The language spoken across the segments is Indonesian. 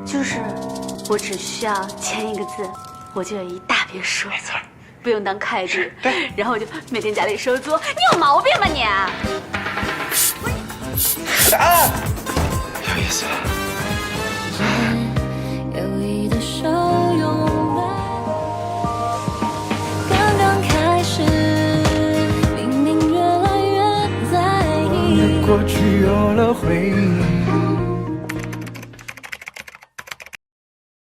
就是我只需要签一个字，我就有一大别墅，没错，不用当会计，对，然后我就每天家里收租。你有毛病吧你？啊，有意思。有意的手拥抱，刚刚开始，明明越来越在意。过去有了回忆。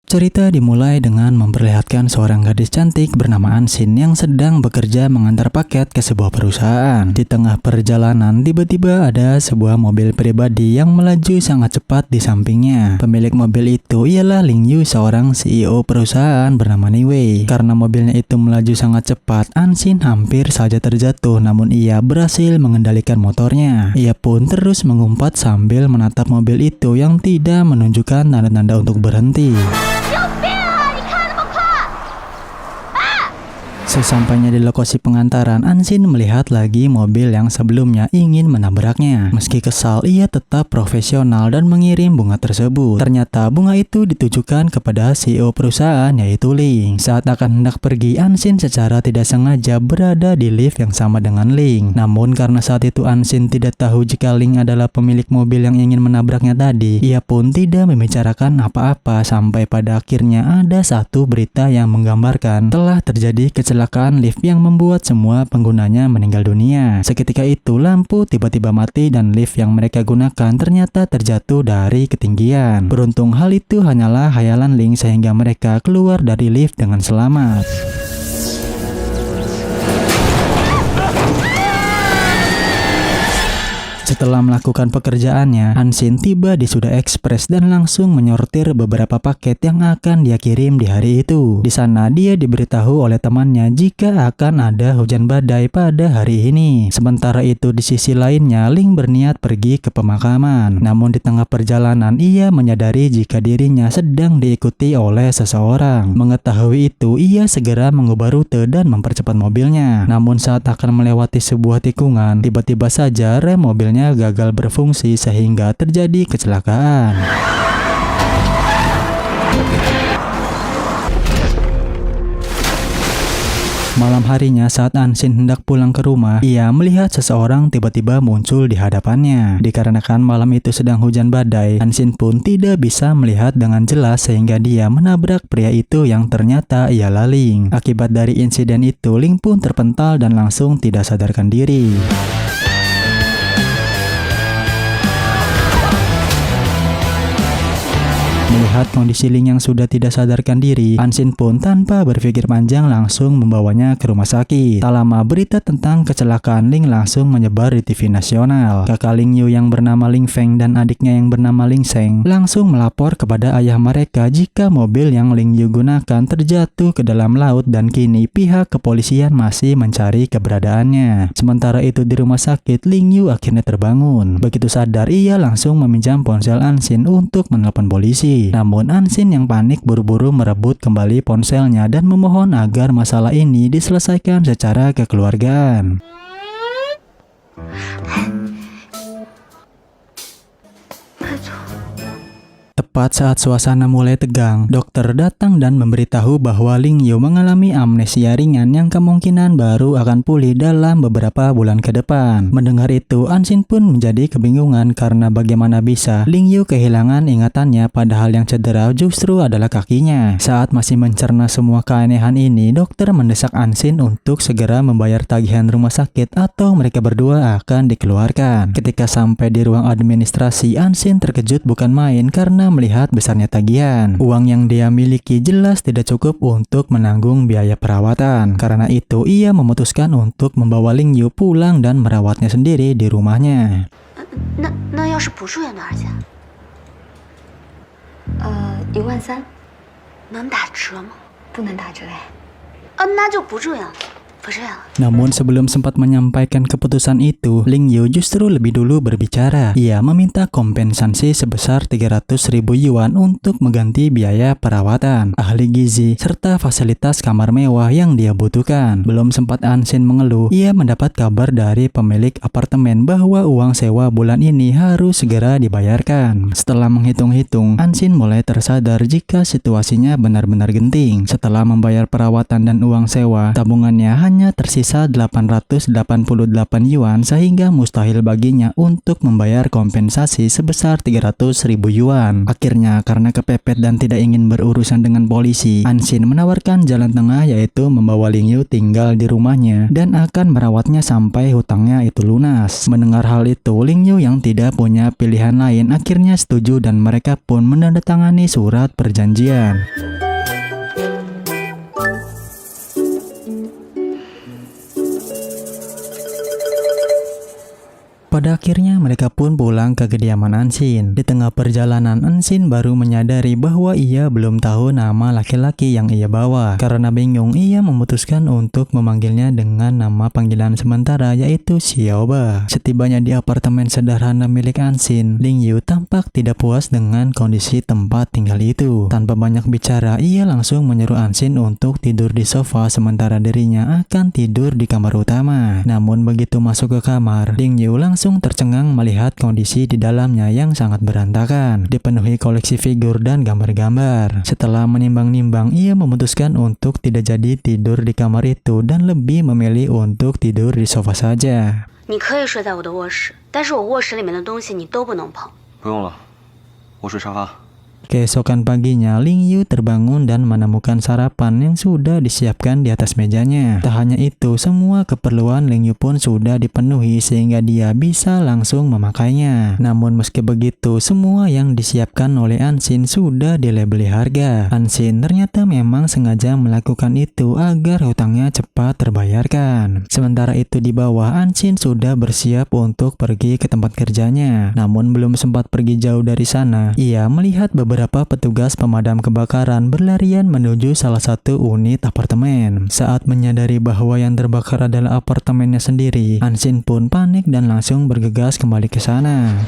Cerita dimulai dengan memperlihatkan seorang gadis cantik bernama Ansin yang sedang bekerja mengantar paket ke sebuah perusahaan. Di tengah perjalanan, tiba-tiba ada sebuah mobil pribadi yang melaju sangat cepat di sampingnya. Pemilik mobil itu ialah Ling Yu, seorang CEO perusahaan bernama Niwei. Karena mobilnya itu melaju sangat cepat, Ansin hampir saja terjatuh, namun ia berhasil mengendalikan motornya. Ia pun terus mengumpat sambil menatap mobil itu yang tidak menunjukkan tanda-tanda untuk berhenti. Sesampainya di lokasi pengantaran, Ansin melihat lagi mobil yang sebelumnya ingin menabraknya. Meski kesal, ia tetap profesional dan mengirim bunga tersebut. Ternyata bunga itu ditujukan kepada CEO perusahaan, yaitu Ling. Saat akan hendak pergi, Ansin secara tidak sengaja berada di lift yang sama dengan Ling. Namun karena saat itu Ansin tidak tahu jika Ling adalah pemilik mobil yang ingin menabraknya tadi, ia pun tidak membicarakan apa-apa sampai pada akhirnya ada satu berita yang menggambarkan telah terjadi kecelakaan lift yang membuat semua penggunanya meninggal dunia. Seketika itu lampu tiba-tiba mati dan lift yang mereka gunakan ternyata terjatuh dari ketinggian. Beruntung hal itu hanyalah khayalan Ling sehingga mereka keluar dari lift dengan selamat. Setelah melakukan pekerjaannya, Ansin tiba di Suda Express dan langsung menyortir beberapa paket yang akan dia kirim di hari itu. Di sana dia diberitahu oleh temannya jika akan ada hujan badai pada hari ini. Sementara itu di sisi lainnya, Ling berniat pergi ke pemakaman. Namun di tengah perjalanan ia menyadari jika dirinya sedang diikuti oleh seseorang. Mengetahui itu, ia segera mengubah rute dan mempercepat mobilnya. Namun saat akan melewati sebuah tikungan, tiba-tiba saja rem mobilnya gagal berfungsi sehingga terjadi kecelakaan. Malam harinya saat Ansin hendak pulang ke rumah, ia melihat seseorang tiba-tiba muncul di hadapannya. Dikarenakan malam itu sedang hujan badai, Ansin pun tidak bisa melihat dengan jelas sehingga dia menabrak pria itu yang ternyata ialah Ling. Akibat dari insiden itu, Ling pun terpental dan langsung tidak sadarkan diri. Melihat kondisi Ling yang sudah tidak sadarkan diri, Ansin pun tanpa berpikir panjang langsung membawanya ke rumah sakit. Tak lama berita tentang kecelakaan Ling langsung menyebar di TV nasional. Kakak Ling Yu yang bernama Ling Feng dan adiknya yang bernama Ling Sheng langsung melapor kepada ayah mereka jika mobil yang Ling Yu gunakan terjatuh ke dalam laut dan kini pihak kepolisian masih mencari keberadaannya. Sementara itu di rumah sakit, Ling Yu akhirnya terbangun. Begitu sadar, ia langsung meminjam ponsel Ansin untuk menelpon polisi. Namun Ansin yang panik buru-buru merebut kembali ponselnya dan memohon agar masalah ini diselesaikan secara kekeluargaan. Tepat saat suasana mulai tegang, dokter datang dan memberitahu bahwa Ling Yu mengalami amnesia ringan yang kemungkinan baru akan pulih dalam beberapa bulan ke depan. Mendengar itu, Ansin pun menjadi kebingungan karena bagaimana bisa Ling Yu kehilangan ingatannya padahal yang cedera justru adalah kakinya. Saat masih mencerna semua keanehan ini, dokter mendesak Ansin untuk segera membayar tagihan rumah sakit atau mereka berdua akan dikeluarkan. Ketika sampai di ruang administrasi, Ansin terkejut bukan main karena melihat besarnya tagihan. Uang yang dia miliki jelas tidak cukup untuk menanggung biaya perawatan. Karena itu, ia memutuskan untuk membawa Ling Yu pulang dan merawatnya sendiri di rumahnya. 那要是不住院多少钱？13000，能打折吗？不能打折哎。那就不住院了。不这样了。 Namun sebelum sempat menyampaikan keputusan itu, Ling Yu justru lebih dulu berbicara. Ia meminta kompensasi sebesar 300.000 yuan untuk mengganti biaya perawatan, ahli gizi, serta fasilitas kamar mewah yang dia butuhkan. Belum sempat Ansin mengeluh, ia mendapat kabar dari pemilik apartemen bahwa uang sewa bulan ini harus segera dibayarkan. Setelah menghitung-hitung, Ansin mulai tersadar jika situasinya benar-benar genting. Setelah membayar perawatan dan uang sewa, tabungannya hanya tersisa 888 yuan sehingga mustahil baginya untuk membayar kompensasi sebesar 300.000 yuan. Akhirnya karena kepepet dan tidak ingin berurusan dengan polisi, Ansin menawarkan jalan tengah, yaitu membawa Ling Yu tinggal di rumahnya dan akan merawatnya sampai hutangnya itu lunas. Mendengar hal itu, Ling Yu yang tidak punya pilihan lain akhirnya setuju dan mereka pun menandatangani surat perjanjian. Pada akhirnya mereka pun pulang ke kediaman Ansin. Di tengah perjalanan, Ansin baru menyadari bahwa ia belum tahu nama laki-laki yang ia bawa. Karena bingung, ia memutuskan untuk memanggilnya dengan nama panggilan sementara, yaitu Xiaoba. Setibanya di apartemen sederhana milik Ansin, Ling Yu tampak tidak puas dengan kondisi tempat tinggal itu. Tanpa banyak bicara, ia langsung menyuruh Ansin untuk tidur di sofa sementara dirinya akan tidur di kamar utama. Namun begitu masuk ke kamar, Ling Yu langsung tercengang melihat kondisi di dalamnya yang sangat berantakan, dipenuhi koleksi figur dan gambar-gambar. Setelah menimbang-nimbang, ia memutuskan untuk tidak jadi tidur di kamar itu dan lebih memilih untuk tidur di sofa saja. 你可以睡在我的卧室，但是我卧室里面的东西你都不能碰。不用了，我睡沙发。 Keesokan paginya, Ling Yu terbangun dan menemukan sarapan yang sudah disiapkan di atas mejanya. Tak hanya itu, semua keperluan Ling Yu pun sudah dipenuhi sehingga dia bisa langsung memakainya. Namun meski begitu, semua yang disiapkan oleh Ansin sudah dilabeli harga. Ansin ternyata memang sengaja melakukan itu agar hutangnya cepat terbayarkan. Sementara itu di bawah, Ansin sudah bersiap untuk pergi ke tempat kerjanya. Namun belum sempat pergi jauh dari sana, ia melihat beberapa petugas pemadam kebakaran berlarian menuju salah satu unit apartemen. Saat menyadari bahwa yang terbakar adalah apartemennya sendiri, Ansin pun panik dan langsung bergegas kembali ke sana.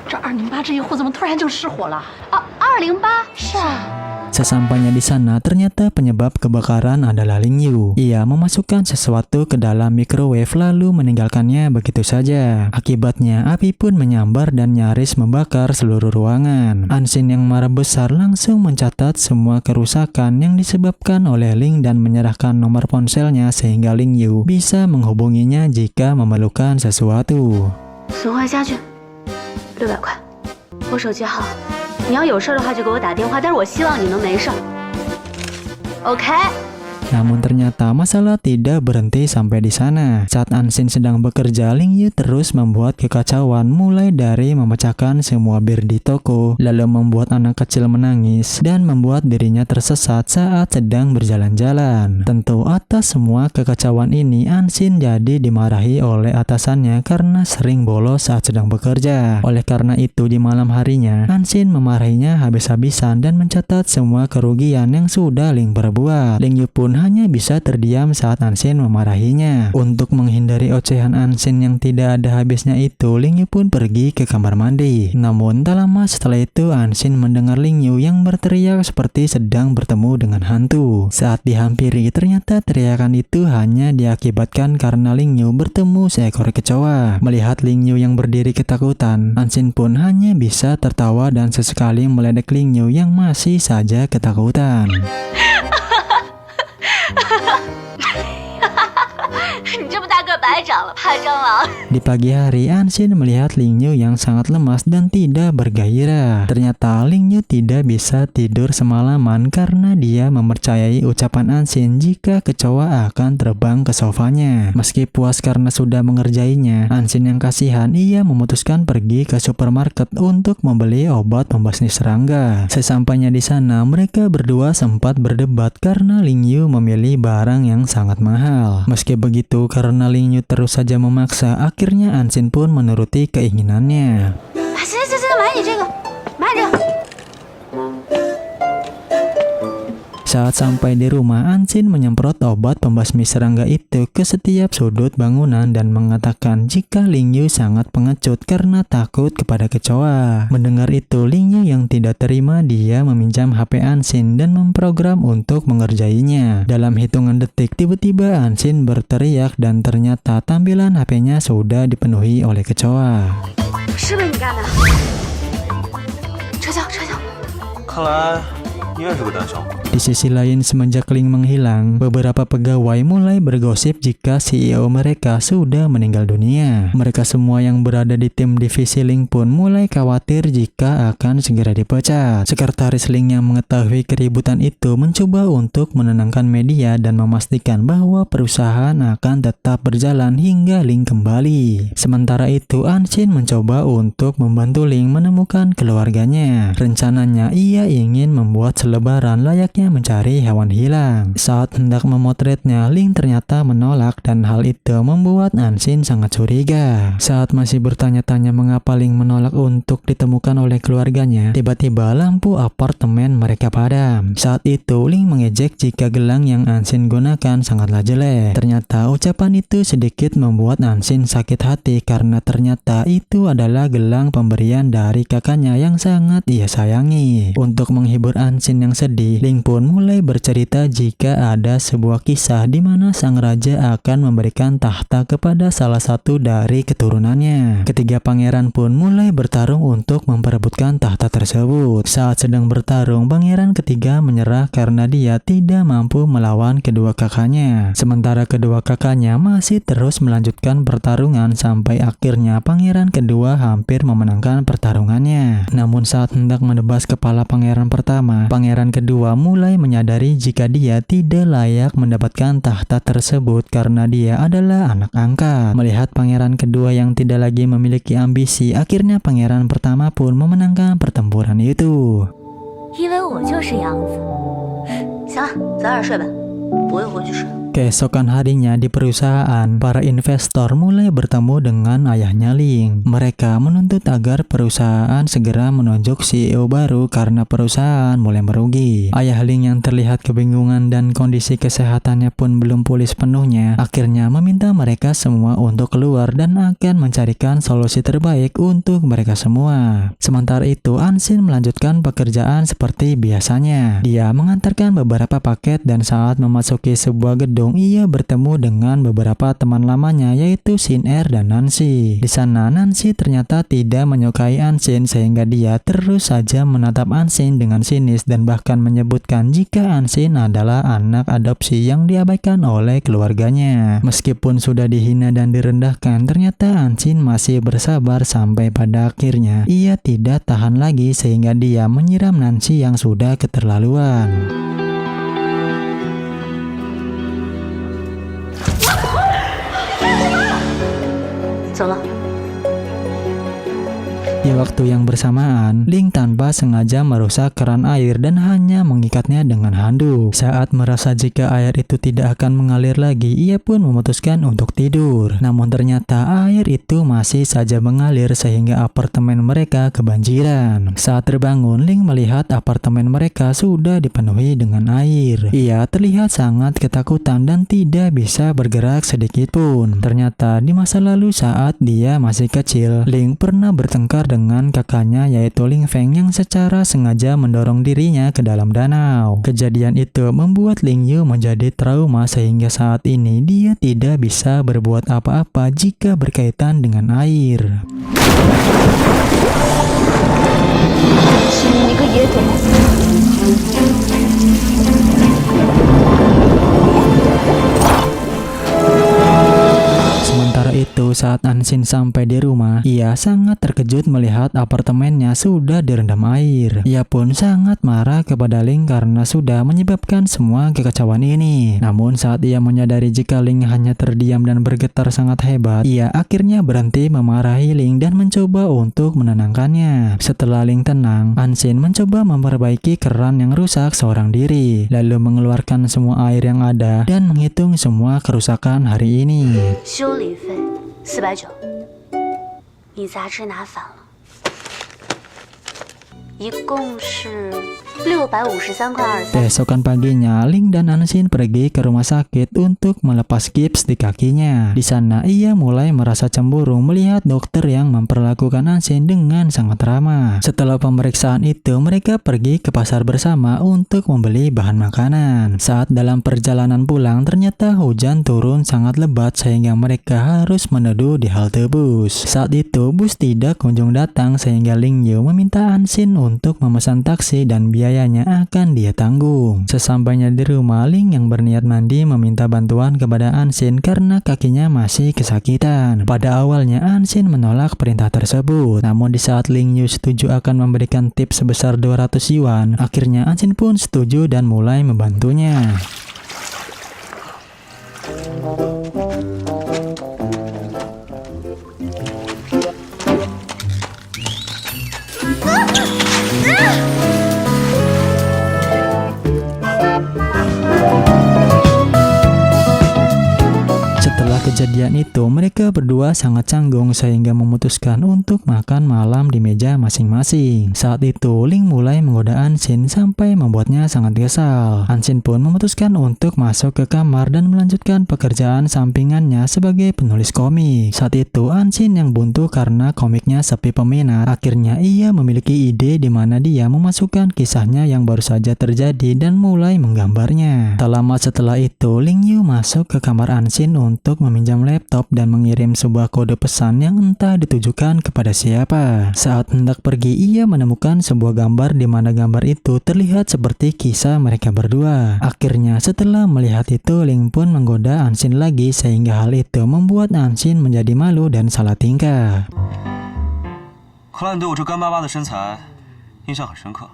这208这一户怎么突然就失火了？ 208是啊。 Sesampainya di sana, ternyata penyebab kebakaran adalah Ling Yu. Ia memasukkan sesuatu ke dalam microwave lalu meninggalkannya begitu saja. Akibatnya, api pun menyambar dan nyaris membakar seluruh ruangan. Ansin yang marah besar langsung mencatat semua kerusakan yang disebabkan oleh Ling dan menyerahkan nomor ponselnya sehingga Ling Yu bisa menghubunginya jika memerlukan sesuatu. 损坏家具，600块。我手机号，你要有事的话就给我打电话，但是我希望你能没事。OK。 Namun ternyata masalah tidak berhenti sampai di sana. Saat Ansin sedang bekerja, Ling Yu terus membuat kekacauan, mulai dari memecahkan semua bir di toko, lalu membuat anak kecil menangis, dan membuat dirinya tersesat saat sedang berjalan-jalan. Tentu atas semua kekacauan ini, Ansin jadi dimarahi oleh atasannya karena sering bolos saat sedang bekerja. Oleh karena itu di malam harinya, Ansin memarahinya habis-habisan dan mencatat semua kerugian yang sudah Ling perbuat. Ling Yu pun hanya bisa terdiam saat Ansin memarahinya. Untuk menghindari ocehan Ansin yang tidak ada habisnya itu, Ling Yu pun pergi ke kamar mandi. Namun tak lama setelah itu, Ansin mendengar Ling Yu yang berteriak seperti sedang bertemu dengan hantu. Saat dihampiri, ternyata teriakan itu hanya diakibatkan karena Ling Yu bertemu seekor kecoa. Melihat Ling Yu yang berdiri ketakutan, Ansin pun hanya bisa tertawa dan sesekali meledek Ling Yu yang masih saja ketakutan. 你这么大个白长了，怕蟑螂。 Di pagi hari, Ansin melihat Ling Yu yang sangat lemas dan tidak bergairah. Ternyata Ling Yu tidak bisa tidur semalaman karena dia mempercayai ucapan Ansin jika kecoa akan terbang ke sofanya. Meski puas karena sudah mengerjainya, Ansin yang kasihan, ia memutuskan pergi ke supermarket untuk membeli obat pembasmi serangga. Sesampainya di sana, mereka berdua sempat berdebat karena Ling Yu memilih barang yang sangat mahal. Meski begitu, karena Ling Yu terus saja memaksa, akhirnya Ansin pun menuruti keinginannya. 行行行，买你这个，买你这个。Saat sampai di rumah, Anshin menyemprot obat pembasmi serangga itu ke setiap sudut bangunan dan mengatakan jika Lingyu sangat pengecut karena takut kepada kecoa. Mendengar itu, Lingyu yang tidak terima, dia meminjam HP Anshin dan memprogram untuk mengerjainya. Dalam hitungan detik, tiba-tiba Anshin berteriak dan ternyata tampilan HP-nya sudah dipenuhi oleh kecoa. 是不是你干的？撤销，撤销。 看来你也是个胆小鬼。 Di sisi lain, semenjak Ling menghilang, beberapa pegawai mulai bergosip jika CEO mereka sudah meninggal dunia. Mereka semua yang berada di tim divisi Ling pun mulai khawatir jika akan segera dipecat. Sekretaris Ling yang mengetahui keributan itu mencoba untuk menenangkan media dan memastikan bahwa perusahaan akan tetap berjalan hingga Ling kembali. Sementara itu, Anshin mencoba untuk membantu Ling menemukan keluarganya. Rencananya, ia ingin membuat selebaran layaknya mencari hewan hilang. Saat hendak memotretnya, Ling ternyata menolak dan hal itu membuat Anshin sangat curiga. Saat masih bertanya-tanya mengapa Ling menolak untuk ditemukan oleh keluarganya, tiba-tiba lampu apartemen mereka padam. Saat itu, Ling mengejek jika gelang yang Anshin gunakan sangatlah jelek. Ternyata ucapan itu sedikit membuat Anshin sakit hati karena ternyata itu adalah gelang pemberian dari kakaknya yang sangat ia sayangi. Untuk menghibur Anshin yang sedih, Ling pun mulai bercerita jika ada sebuah kisah di mana sang raja akan memberikan tahta kepada salah satu dari keturunannya. Ketiga pangeran pun mulai bertarung untuk memperebutkan tahta tersebut. Saat sedang bertarung, pangeran ketiga menyerah karena dia tidak mampu melawan kedua kakaknya. Sementara kedua kakaknya masih terus melanjutkan pertarungan sampai akhirnya pangeran kedua hampir memenangkan pertarungannya. Namun saat hendak menebas kepala pangeran pertama, pangeran kedua mulai menyadari jika dia tidak layak mendapatkan tahta tersebut karena dia adalah anak angkat. Melihat pangeran kedua yang tidak lagi memiliki ambisi, akhirnya pangeran pertama pun memenangkan pertempuran itu. 因为我就是杨子。行了，早点睡吧，我也回去睡。 Keesokan harinya di perusahaan, para investor mulai bertemu dengan ayahnya Ling. Mereka menuntut agar perusahaan segera menunjuk CEO baru karena perusahaan mulai merugi. Ayah Ling yang terlihat kebingungan dan kondisi kesehatannya pun belum pulih sepenuhnya, akhirnya meminta mereka semua untuk keluar dan akan mencarikan solusi terbaik untuk mereka semua. Sementara itu, Anshin melanjutkan pekerjaan seperti biasanya. Dia mengantarkan beberapa paket dan saat memasuki sebuah gedung, ia bertemu dengan beberapa teman lamanya yaitu Shin Er dan Nancy. Di sana Nancy ternyata tidak menyukai Anshin sehingga dia terus saja menatap Anshin dengan sinis dan bahkan menyebutkan jika Anshin adalah anak adopsi yang diabaikan oleh keluarganya. Meskipun sudah dihina dan direndahkan, ternyata Anshin masih bersabar sampai pada akhirnya ia tidak tahan lagi sehingga dia menyiram Nancy yang sudah keterlaluan. Di waktu yang bersamaan, Ling tanpa sengaja merusak keran air dan hanya mengikatnya dengan handuk. Saat merasa jika air itu tidak akan mengalir lagi, ia pun memutuskan untuk tidur. Namun ternyata air itu masih saja mengalir sehingga apartemen mereka kebanjiran. Saat terbangun, Ling melihat apartemen mereka sudah dipenuhi dengan air. Ia terlihat sangat ketakutan dan tidak bisa bergerak sedikit pun. Ternyata di masa lalu saat dia masih kecil, Ling pernah bertengkar dengan kakaknya yaitu Ling Feng yang secara sengaja mendorong dirinya ke dalam danau. Kejadian itu membuat Ling Yu menjadi trauma sehingga saat ini dia tidak bisa berbuat apa-apa jika berkaitan dengan air. Sementara itu, saat Anshin sampai di rumah, ia sangat terkejut melihat apartemennya sudah direndam air. Ia pun sangat marah kepada Ling karena sudah menyebabkan semua kekacauan ini. Namun saat ia menyadari jika Ling hanya terdiam dan bergetar sangat hebat, ia akhirnya berhenti memarahi Ling dan mencoba untuk menenangkannya. Setelah Ling tenang, Anshin mencoba memperbaiki keran yang rusak seorang diri, lalu mengeluarkan semua air yang ada dan menghitung semua kerusakan hari ini. 修理费490，你杂志拿反了，一共是653.20。 Keesokan paginya, Ling dan Anshin pergi ke rumah sakit untuk melepas gips di kakinya. Di sana, ia mulai merasa cemburu melihat dokter yang memperlakukan Anshin dengan sangat ramah. Setelah pemeriksaan itu, mereka pergi ke pasar bersama untuk membeli bahan makanan. Saat dalam perjalanan pulang, ternyata hujan turun sangat lebat sehingga mereka harus meneduh di halte bus. Saat itu, bus tidak kunjung datang sehingga Ling Yu meminta Anshin untuk memesan taksi dan biayanya akan dia tanggung. Sesampainya di rumah, Ling yang berniat mandi meminta bantuan kepada Anshin karena kakinya masih kesakitan. Pada awalnya Anshin menolak perintah tersebut, namun di saat Ling Yu setuju akan memberikan tips sebesar 200 yuan, akhirnya Anshin pun setuju dan mulai membantunya. Setelah kejadian itu, mereka berdua sangat canggung sehingga memutuskan untuk makan malam di meja masing-masing. Saat itu, Ling mulai menggoda Anshin sampai membuatnya sangat kesal. Anshin pun memutuskan untuk masuk ke kamar dan melanjutkan pekerjaan sampingannya sebagai penulis komik. Saat itu, Anshin yang buntu karena komiknya sepi peminat. Akhirnya ia memiliki ide di mana dia memasukkan kisahnya yang baru saja terjadi dan mulai menggambarnya. Tak lama setelah itu, Ling Yu masuk ke kamar Anshin untuk meminjam laptop dan mengirim sebuah kode pesan yang entah ditujukan kepada siapa. Saat hendak pergi, ia menemukan sebuah gambar di mana gambar itu terlihat seperti kisah mereka berdua. Akhirnya setelah melihat itu, Ling pun menggoda Anshin lagi sehingga hal itu membuat Anshin menjadi malu dan salah tingkah. 看来你对我这干巴巴的身材印象很深刻。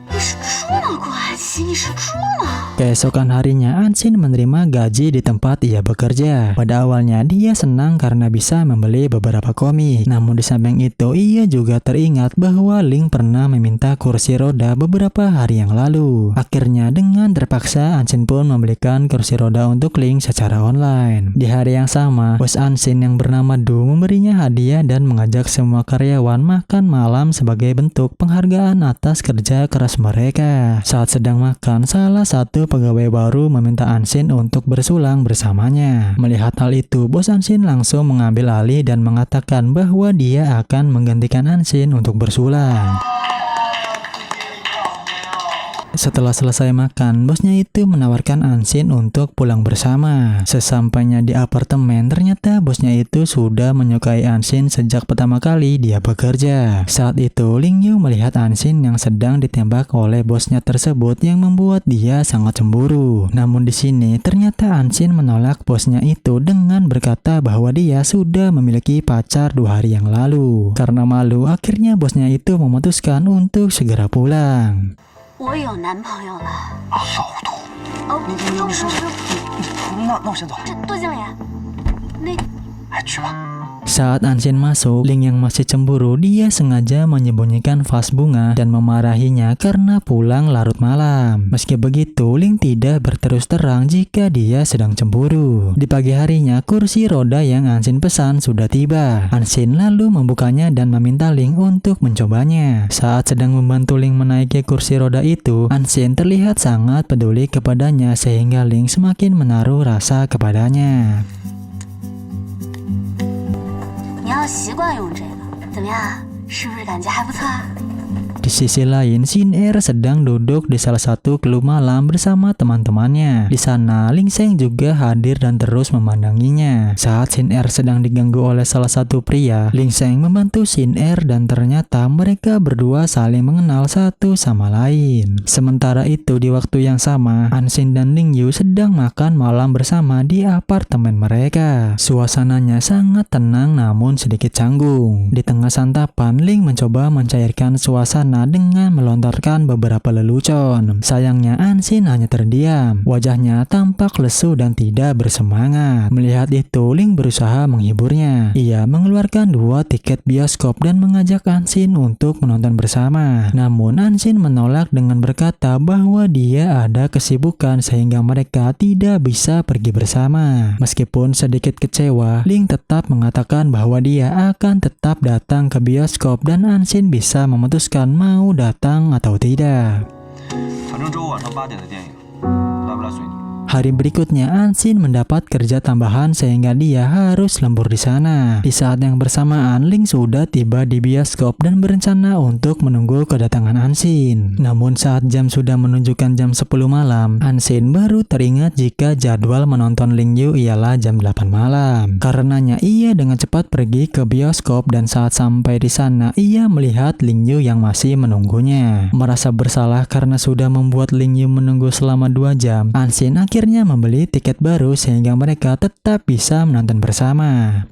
你是猪吗，顾安琪？你是猪吗？ Keesokan harinya, Anshin menerima gaji di tempat ia bekerja. Pada awalnya, dia senang karena bisa membeli beberapa komik. Namun di samping itu, ia juga teringat bahwa Ling pernah meminta kursi roda beberapa hari yang lalu. Akhirnya, dengan terpaksa, Anshin pun membelikan kursi roda untuk Ling secara online. Di hari yang sama, bos Anshin yang bernama Du memberinya hadiah dan mengajak semua karyawan makan malam sebagai bentuk penghargaan atas kerja keras mereka. Saat sedang makan, salah satu pegawai baru meminta Anshin untuk bersulang bersamanya. Melihat hal itu, bos Anshin langsung mengambil alih dan mengatakan bahwa dia akan menggantikan Anshin untuk bersulang. Setelah selesai makan, bosnya itu menawarkan Anshin untuk pulang bersama. Sesampainya di apartemen, ternyata bosnya itu sudah menyukai Anshin sejak pertama kali dia bekerja. Saat itu, Ling Yu melihat Anshin yang sedang ditembak oleh bosnya tersebut yang membuat dia sangat cemburu. Namun di sini, ternyata Anshin menolak bosnya itu dengan berkata bahwa dia sudah memiliki pacar 2 hari yang lalu. Karena malu, akhirnya bosnya itu memutuskan untuk segera pulang. 我有男朋友了。老土，哦，你说那我先走。这杜经理，那哎，去吧。 Saat Anshin masuk, Ling yang masih cemburu, dia sengaja menyembunyikan vas bunga dan memarahinya karena pulang larut malam. Meski begitu, Ling tidak berterus terang jika dia sedang cemburu. Di pagi harinya, kursi roda yang Anshin pesan sudah tiba. Anshin lalu membukanya dan meminta Ling untuk mencobanya. Saat sedang membantu Ling menaiki kursi roda itu, Anshin terlihat sangat peduli kepadanya sehingga Ling semakin menaruh rasa kepadanya. 你要习惯用这个，怎么样？是不是感觉还不错啊？ Di sisi lain, Shin Er sedang duduk di salah satu klub malam bersama teman-temannya. Di sana, Ling Seng juga hadir dan terus memandanginya. Saat Shin Er sedang diganggu oleh salah satu pria, Ling Seng membantu Shin Er dan ternyata mereka berdua saling mengenal satu sama lain. Sementara itu, di waktu yang sama, Anshin dan Ling Yu sedang makan malam bersama di apartemen mereka. Suasananya sangat tenang namun sedikit canggung. Di tengah santapan, Ling mencoba mencairkan suasana dengan melontarkan beberapa lelucon. Sayangnya Anshin hanya terdiam. Wajahnya tampak lesu dan tidak bersemangat. Melihat itu, Ling berusaha menghiburnya. Ia mengeluarkan 2 tiket bioskop dan mengajak Anshin untuk menonton bersama. Namun Anshin menolak dengan berkata bahwa dia ada kesibukan sehingga mereka tidak bisa pergi bersama. Meskipun sedikit kecewa, Ling tetap mengatakan bahwa dia akan tetap datang ke bioskop dan Anshin bisa memutuskan mau datang atau tidak. 反正周五晚上8点的电影，来不来随你。 Hari berikutnya, Ansin mendapat kerja tambahan sehingga dia harus lembur di sana. Di saat yang bersamaan, Ling sudah tiba di bioskop dan berencana untuk menunggu kedatangan Ansin. Namun saat jam sudah menunjukkan jam 10 malam, Ansin baru teringat jika jadwal menonton Ling Yu ialah jam 8 malam. Karenanya ia dengan cepat pergi ke bioskop dan saat sampai di sana, ia melihat Ling Yu yang masih menunggunya. Merasa bersalah karena sudah membuat Ling Yu menunggu selama 2 jam, Ansin akhirnya membeli tiket baru sehingga mereka tetap bisa menonton bersama.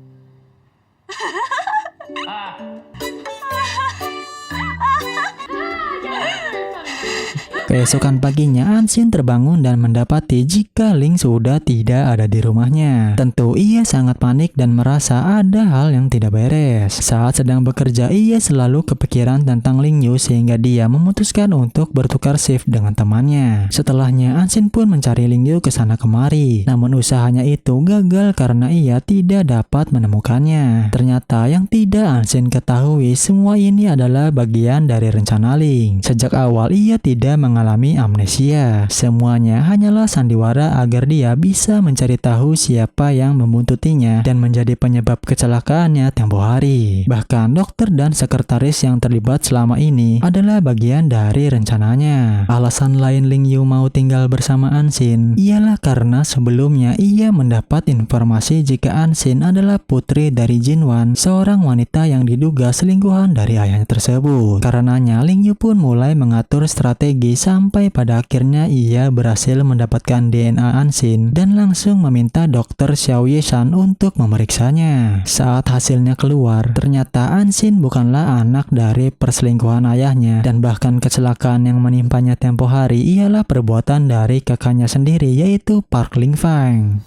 Keesokan paginya, Ansin terbangun dan mendapati jika Ling sudah tidak ada di rumahnya. Tentu ia sangat panik dan merasa ada hal yang tidak beres. Saat sedang bekerja, ia selalu kepikiran tentang Ling Yu sehingga dia memutuskan untuk bertukar shift dengan temannya. Setelahnya, Ansin pun mencari Ling Yu ke sana kemari. Namun usahanya itu gagal karena ia tidak dapat menemukannya. Ternyata yang tidak Ansin ketahui, semua ini adalah bagian dari rencana Ling. Sejak awal ia tidak mengalami amnesia. Semuanya hanyalah sandiwara agar dia bisa mencari tahu siapa yang membuntutinya dan menjadi penyebab kecelakaannya tempo hari. Bahkan dokter dan sekretaris yang terlibat selama ini adalah bagian dari rencananya. Alasan lain Ling Yu mau tinggal bersama Ansin ialah karena sebelumnya ia mendapat informasi jika Ansin adalah putri dari Jinwan, seorang wanita yang diduga selingkuhan dari ayahnya tersebut. Karenanya Ling Yu pun mulai mengatur strategi sampai pada akhirnya ia berhasil mendapatkan DNA Ansin dan langsung meminta dokter Xiao Yeshan untuk memeriksanya. Saat hasilnya keluar, ternyata Ansin bukanlah anak dari perselingkuhan ayahnya dan bahkan kecelakaan yang menimpanya tempo hari ialah perbuatan dari kakaknya sendiri yaitu Park Ling Fang.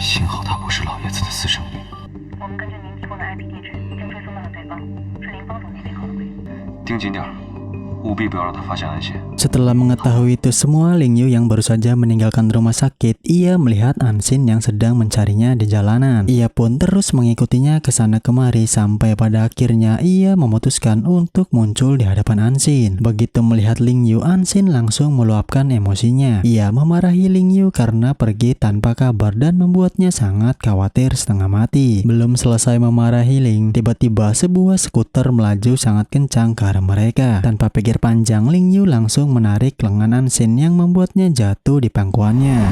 幸好她不是老爷子的私生女。我们根据您提供的 IP 地址，已经追踪到了对方，是林方总监背后的鬼。盯紧点儿，务必不要让他发现安心。 Setelah mengetahui itu semua, Ling Yu yang baru saja meninggalkan rumah sakit, ia melihat Ansin yang sedang mencarinya di jalanan. Ia pun terus mengikutinya ke sana kemari sampai pada akhirnya ia memutuskan untuk muncul di hadapan Ansin. Begitu melihat Ling Yu, Ansin langsung meluapkan emosinya. Ia memarahi Ling Yu karena pergi tanpa kabar dan membuatnya sangat khawatir setengah mati. Belum selesai memarahi Ling, tiba-tiba sebuah skuter melaju sangat kencang ke arah mereka. Tanpa pikir panjang, Ling Yu langsung menarik lengan Ansin yang membuatnya jatuh di pangkuannya.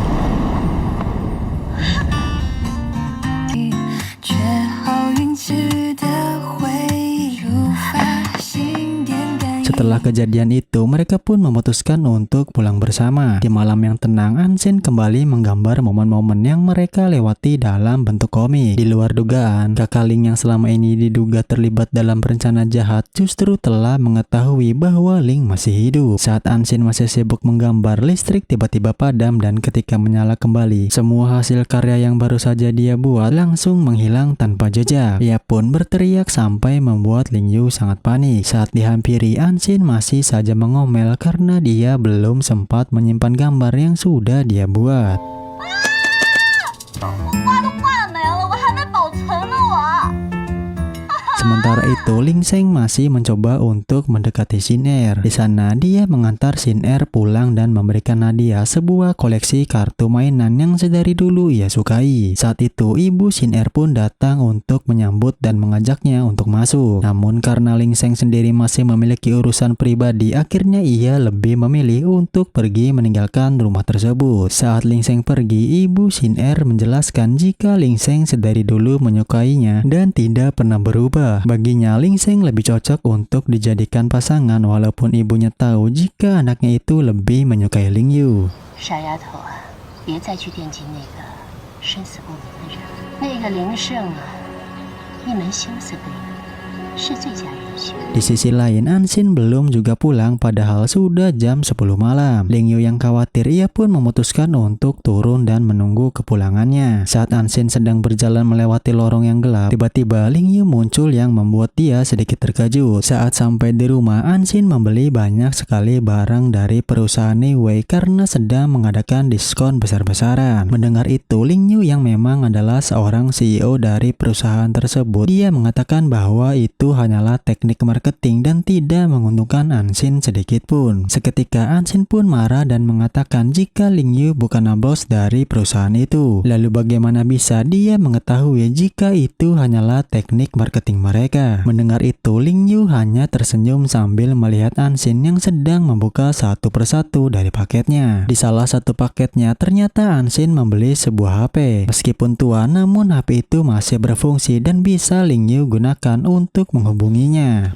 Setelah kejadian itu, mereka pun memutuskan untuk pulang bersama. Di malam yang tenang, Ansin kembali menggambar momen-momen yang mereka lewati dalam bentuk komik. Di luar dugaan, kakak Ling yang selama ini diduga terlibat dalam rencana jahat justru telah mengetahui bahwa Ling masih hidup. Saat Ansin masih sibuk menggambar, listrik tiba-tiba padam dan ketika menyala kembali, semua hasil karya yang baru saja dia buat langsung menghilang tanpa jejak. Ia pun berteriak sampai membuat Ling Yu sangat panik. Saat dihampiri, Ansin masih saja mengomel karena dia belum sempat menyimpan gambar yang sudah dia buat. Sementara itu, Ling Sheng masih mencoba untuk mendekati Shin Er. Di sana, dia mengantar Shin Er pulang dan memberikan hadiah sebuah koleksi kartu mainan yang sedari dulu ia sukai. Saat itu, ibu Shin Er pun datang untuk menyambut dan mengajaknya untuk masuk. Namun karena Ling Sheng sendiri masih memiliki urusan pribadi, akhirnya ia lebih memilih untuk pergi meninggalkan rumah tersebut. Saat Ling Sheng pergi, ibu Shin Er menjelaskan jika Ling Sheng sedari dulu menyukainya dan tidak pernah berubah. Baginya, Ling Sheng lebih cocok untuk dijadikan pasangan walaupun ibunya tahu jika anaknya itu lebih menyukai Ling Yu. 傻丫头啊，别再去惦记那个生死不明的人，那个林胜啊，一门心思对你，是最佳人选。 Di sisi lain, Ansin belum juga pulang padahal sudah jam 10 malam. Ling Yu yang khawatir, ia pun memutuskan untuk turun dan menunggu kepulangannya. Saat Ansin sedang berjalan melewati lorong yang gelap, tiba-tiba Ling Yu muncul yang membuat dia sedikit terkejut. Saat sampai di rumah, Ansin membeli banyak sekali barang dari perusahaan Niwei karena sedang mengadakan diskon besar-besaran. Mendengar itu, Ling Yu yang memang adalah seorang CEO dari perusahaan tersebut, dia mengatakan bahwa itu itu hanyalah teknik marketing dan tidak menguntungkan Anshin sedikit pun. Seketika Anshin pun marah dan mengatakan jika Ling Yu bukanlah bos dari perusahaan itu. Lalu bagaimana bisa dia mengetahui jika itu hanyalah teknik marketing mereka? Mendengar itu, Ling Yu hanya tersenyum sambil melihat Anshin yang sedang membuka satu persatu dari paketnya. Di salah satu paketnya ternyata Anshin membeli sebuah HP. Meskipun tua, namun HP itu masih berfungsi dan bisa Ling Yu gunakan untuk menghubunginya.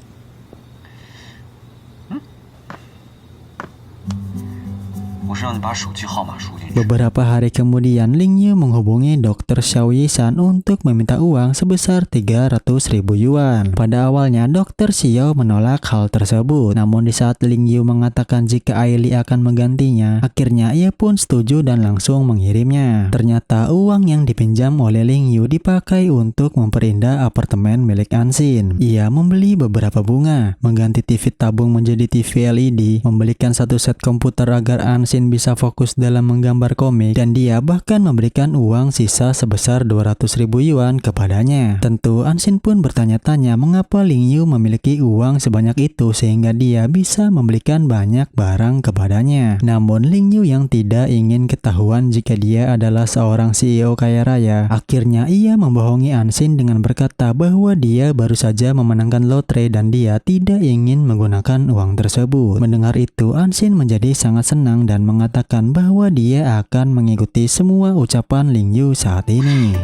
Beberapa hari kemudian, Ling Yu menghubungi Dr. Xiao Yisan untuk meminta uang sebesar 300.000 yuan. Pada awalnya, Dr. Xiao menolak hal tersebut. Namun di saat Ling Yu mengatakan jika Aili akan menggantinya, akhirnya ia pun setuju dan langsung mengirimnya. Ternyata uang yang dipinjam oleh Ling Yu dipakai untuk memperindah apartemen milik Anshin. Ia membeli beberapa bunga, mengganti TV tabung menjadi TV LED, membelikan satu set komputer agar Anshin bisa fokus dalam menggambar komik, dan dia bahkan memberikan uang sisa sebesar 200.000 yuan kepadanya. Tentu Anshin pun bertanya-tanya mengapa Ling Yu memiliki uang sebanyak itu sehingga dia bisa membelikan banyak barang kepadanya. Namun Ling Yu yang tidak ingin ketahuan jika dia adalah seorang CEO kaya raya, akhirnya ia membohongi Anshin dengan berkata bahwa dia baru saja memenangkan lotre dan dia tidak ingin menggunakan uang tersebut. Mendengar itu, Anshin menjadi sangat senang dan mengatakan bahwa dia akan mengikuti semua ucapan Ling Yu saat ini.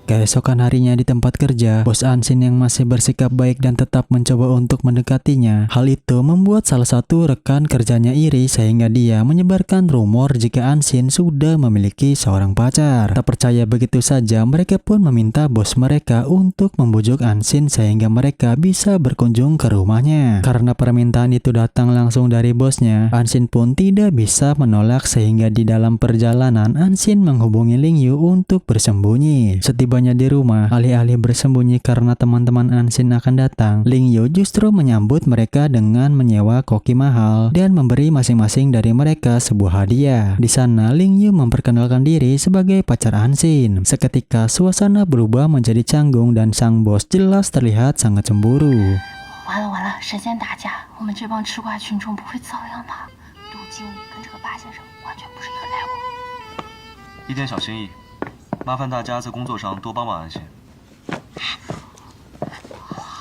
Keesokan harinya di tempat kerja, bos Anshin yang masih bersikap baik dan tetap mencoba untuk mendekatinya. Hal itu membuat salah satu rekan kerjanya iri sehingga dia menyebarkan rumor jika Anshin sudah memiliki seorang pacar. Tak percaya begitu saja, mereka pun meminta bos mereka untuk membujuk Anshin sehingga mereka bisa berkunjung ke rumahnya. Karena permintaan itu datang langsung dari bosnya, Anshin pun tidak bisa menolak sehingga di dalam perjalanan Anshin menghubungi Ling Yu untuk bersembunyi. Setibanya di rumah, alih-alih bersembunyi karena teman-teman Anshin akan datang, Ling Yu justru menyambut mereka dengan menyewa koki mahal dan memberi masing-masing dari mereka sebuah hadiah. Di sana, Ling Yu memperkenalkan diri sebagai pacar Anshin. Seketika suasana berubah menjadi canggung dan sang bos jelas terlihat sangat cemburu. 完了完了，神仙打架，我们这帮吃瓜群众不会遭殃吧？陆经理跟这个八先生完全不是一个 level。一点小心意，麻烦大家在工作上多帮忙安心。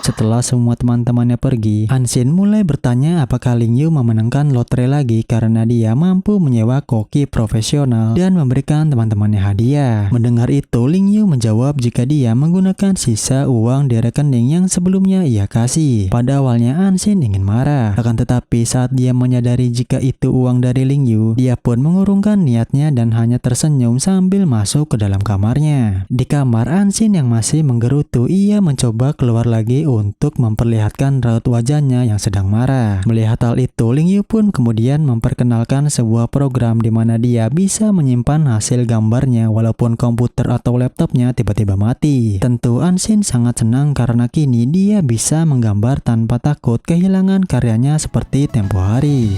Setelah semua teman-temannya pergi, Anshin mulai bertanya apakah Ling Yu memenangkan lotre lagi karena dia mampu menyewa koki profesional dan memberikan teman-temannya hadiah. Mendengar itu, Ling Yu menjawab jika dia menggunakan sisa uang di rekening yang sebelumnya ia kasih. Pada awalnya Anshin ingin marah, akan tetapi saat dia menyadari jika itu uang dari Ling Yu, dia pun mengurungkan niatnya dan hanya tersenyum sambil masuk ke dalam kamarnya. Di kamar Anshin yang masih menggerutu, ia mencoba keluar lagi untuk memperlihatkan raut wajahnya yang sedang marah. Melihat hal itu, Ling Yu pun kemudian memperkenalkan sebuah program di mana dia bisa menyimpan hasil gambarnya walaupun komputer atau laptopnya tiba-tiba mati. Tentu Anshin sangat senang karena kini dia bisa menggambar tanpa takut kehilangan karyanya seperti tempo hari.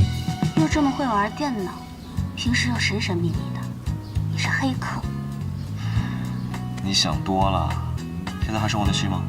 又这么会玩电脑，平时又神神秘秘的，你是黑客？你想多了，现在还生我的气吗？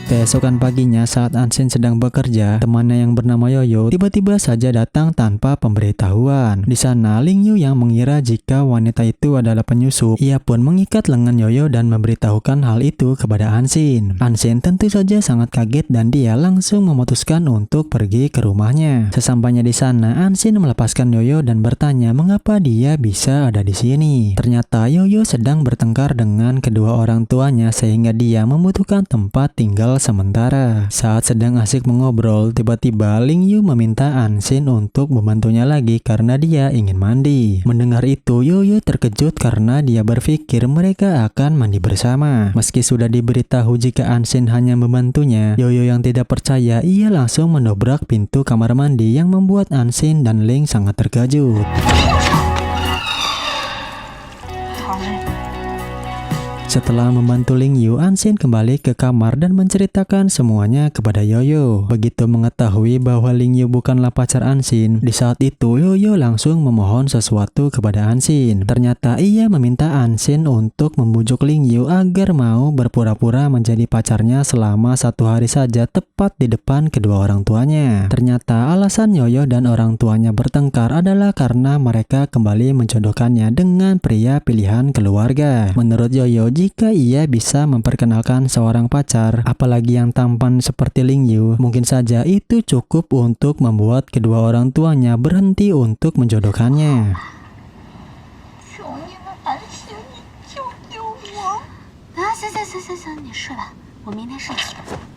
Keesokan paginya saat Anshin sedang bekerja, temannya yang bernama Yoyo tiba-tiba saja datang tanpa pemberitahuan. Di sana, Ling Yu yang mengira jika wanita itu adalah penyusup, ia pun mengikat lengan Yoyo dan memberitahukan hal itu kepada Anshin. Anshin tentu saja sangat kaget dan dia langsung memutuskan untuk pergi ke rumahnya. Sesampainya di sana, Anshin melepaskan Yoyo dan bertanya mengapa dia bisa ada di sini. Ternyata Yoyo sedang bertengkar dengan kedua orang tuanya sehingga dia membutuhkan tempat tinggal sementara. Saat sedang asik mengobrol, tiba-tiba Ling Yu meminta Anshin untuk membantunya lagi karena dia ingin mandi. Mendengar itu, Yoyo terkejut karena dia berpikir mereka akan mandi bersama. Meski sudah diberitahu jika Anshin hanya membantunya, Yoyo yang tidak percaya, ia langsung mendobrak pintu kamar mandi yang membuat Anshin dan Ling sangat terkejut. Setelah membantu Ling Yu, Ansin kembali ke kamar dan menceritakan semuanya kepada Yoyo. Begitu mengetahui bahwa Ling Yu bukanlah pacar Ansin, di saat itu Yoyo langsung memohon sesuatu kepada Ansin. Ternyata ia meminta Ansin untuk membujuk Ling Yu agar mau berpura-pura menjadi pacarnya selama 1 hari saja tepat di depan kedua orang tuanya. Ternyata alasan Yoyo dan orang tuanya bertengkar adalah karena mereka kembali menjodohkannya dengan pria pilihan keluarga. Menurut Yoyo, jika ia bisa memperkenalkan seorang pacar, apalagi yang tampan seperti Ling Yu, mungkin saja itu cukup untuk membuat kedua orang tuanya berhenti untuk menjodohkannya. 求你了，安心，你救救我！啊，行，你睡吧，我明天上学。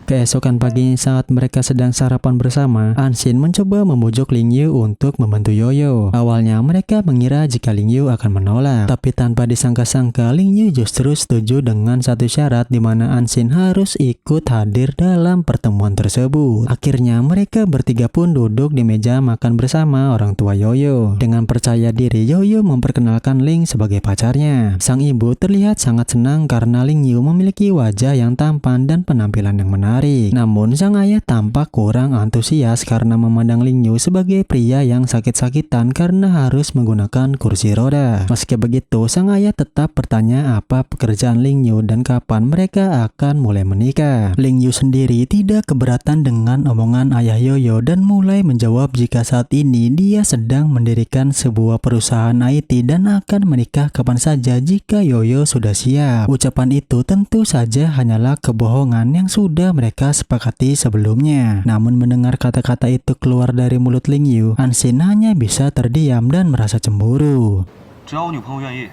Keesokan paginya saat mereka sedang sarapan bersama, Ansin mencoba membujuk Ling Yu untuk membantu Yoyo. Awalnya mereka mengira jika Ling Yu akan menolak, tapi tanpa disangka-sangka Ling Yu justru setuju dengan satu syarat di mana Ansin harus ikut hadir dalam pertemuan tersebut. Akhirnya mereka bertiga pun duduk di meja makan bersama orang tua Yoyo. Dengan percaya diri, Yoyo memperkenalkan Ling sebagai pacarnya. Sang ibu terlihat sangat senang karena Ling Yu memiliki wajah yang tampan dan penampilan yang menarik. Namun sang ayah tampak kurang antusias karena memandang Ling Yu sebagai pria yang sakit-sakitan karena harus menggunakan kursi roda. Meski begitu, sang ayah tetap bertanya apa pekerjaan Ling Yu dan kapan mereka akan mulai menikah. Ling Yu sendiri tidak keberatan dengan omongan ayah Yoyo dan mulai menjawab jika saat ini dia sedang mendirikan sebuah perusahaan IT dan akan menikah kapan saja jika Yoyo sudah siap. Ucapan itu tentu saja hanyalah kebohongan yang sudah mereka sepakati sebelumnya. Namun mendengar kata-kata itu keluar dari mulut Ling Yu, Ansin hanya bisa terdiam dan merasa cemburu. 只要我女朋友愿意，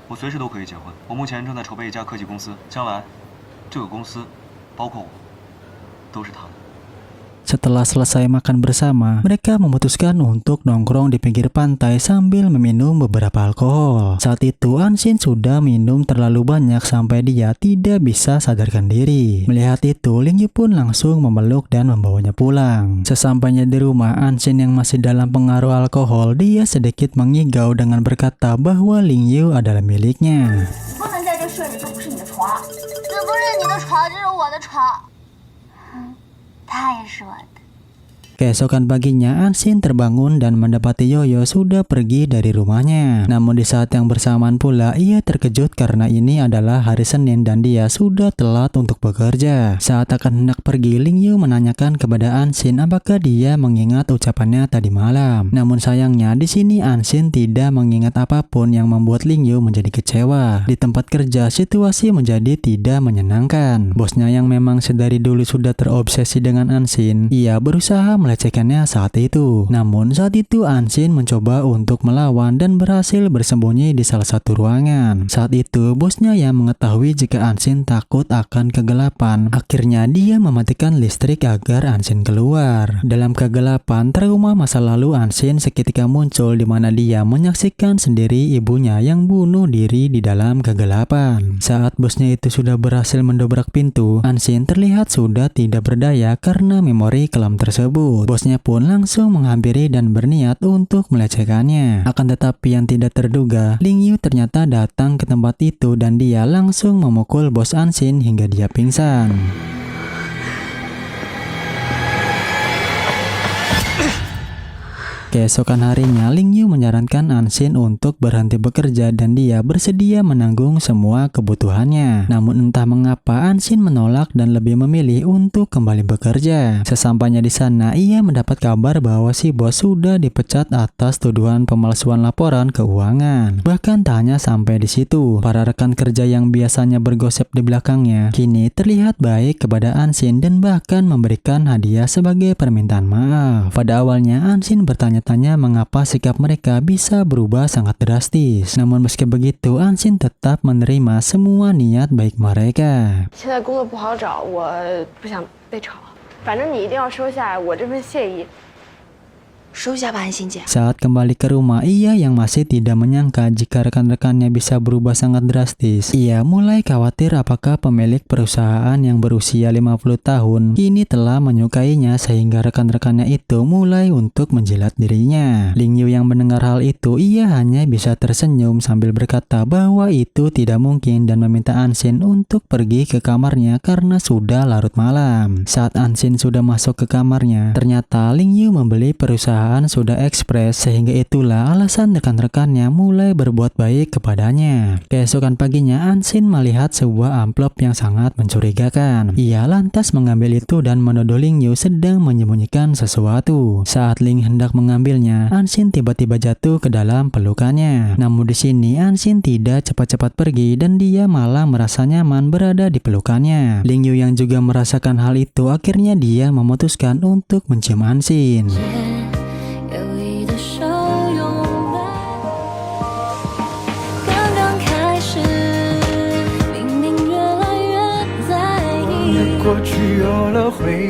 我随时都可以结婚。我目前正在筹备一家科技公司，将来这个公司包括我都是她的。 Setelah selesai makan bersama, mereka memutuskan untuk nongkrong di pinggir pantai sambil meminum beberapa alkohol. Saat itu Ansin sudah minum terlalu banyak sampai dia tidak bisa sadarkan diri. Melihat itu, Ling Yu pun langsung memeluk dan membawanya pulang. Sesampainya di rumah, Ansin yang masih dalam pengaruh alkohol, dia sedikit mengigau dengan berkata bahwa Ling Yu adalah miliknya. 不能在这睡着，这不是你的床，这不是你的床，这是我的床。他也是我的。 Keesokan paginya, Ansin terbangun dan mendapati Yoyo sudah pergi dari rumahnya. Namun di saat yang bersamaan pula, ia terkejut karena ini adalah hari Senin dan dia sudah telat untuk bekerja. Saat akan hendak pergi, Ling Yu menanyakan kepada Ansin apakah dia mengingat ucapannya tadi malam. Namun sayangnya di sini Ansin tidak mengingat apapun yang membuat Ling Yu menjadi kecewa. Di tempat kerja, situasi menjadi tidak menyenangkan. Bosnya yang memang sedari dulu sudah terobsesi dengan Ansin, ia berusaha melecehkannya saat itu. Namun saat itu Ansin mencoba untuk melawan dan berhasil bersembunyi di salah satu ruangan. Saat itu bosnya yang mengetahui jika Ansin takut akan kegelapan, akhirnya dia mematikan listrik agar Ansin keluar. Dalam kegelapan, trauma masa lalu Ansin seketika muncul di mana dia menyaksikan sendiri ibunya yang bunuh diri di dalam kegelapan. Saat bosnya itu sudah berhasil mendobrak pintu, Ansin terlihat sudah tidak berdaya karena memori kelam tersebut. Bosnya pun langsung menghampiri dan berniat untuk melecehkannya. Akan tetapi yang tidak terduga, Ling Yu ternyata datang ke tempat itu dan dia langsung memukul bos Ansin hingga dia pingsan. Keesokan harinya, Ling Yu menyarankan Ansin untuk berhenti bekerja dan dia bersedia menanggung semua kebutuhannya. Namun entah mengapa Ansin menolak dan lebih memilih untuk kembali bekerja. Sesampainya di sana, ia mendapat kabar bahwa si bos sudah dipecat atas tuduhan pemalsuan laporan keuangan. Bahkan tak hanya sampai di situ, para rekan kerja yang biasanya bergosip di belakangnya kini terlihat baik kepada Ansin dan bahkan memberikan hadiah sebagai permintaan maaf. Pada awalnya Ansin bertanya mengapa sikap mereka bisa berubah sangat drastis. Namun meski begitu, Ansin tetap menerima semua niat baik mereka. 现在工作不好找，我不想被炒，反正你一定要收下我这份谢意。收下吧，安心姐。 Saat kembali ke rumah, ia yang masih tidak menyangka jika rekan-rekannya bisa berubah sangat drastis. Ia mulai khawatir apakah pemilik perusahaan yang berusia 50 tahun kini telah menyukainya sehingga rekan-rekannya itu mulai untuk menjilat dirinya. Ling Yu yang mendengar hal itu, ia hanya bisa tersenyum sambil berkata bahwa itu tidak mungkin dan meminta Anshin untuk pergi ke kamarnya karena sudah larut malam. Saat Anshin sudah masuk ke kamarnya, ternyata Ling Yu membeli perusahaan Sudah Express sehingga itulah alasan rekan-rekannya mulai berbuat baik kepadanya. Keesokan paginya Anshin melihat sebuah amplop yang sangat mencurigakan. Ia lantas mengambil itu dan menuduh Ling Yu sedang menyembunyikan sesuatu. Saat Ling hendak mengambilnya, Anshin tiba-tiba jatuh ke dalam pelukannya. Namun di sini Anshin tidak cepat-cepat pergi dan dia malah merasa nyaman berada di pelukannya. Ling Yu yang juga merasakan hal itu akhirnya dia memutuskan untuk mencium Anshin. 有意的手拥抱，刚刚开始，明明越来越在意。过去有了回忆。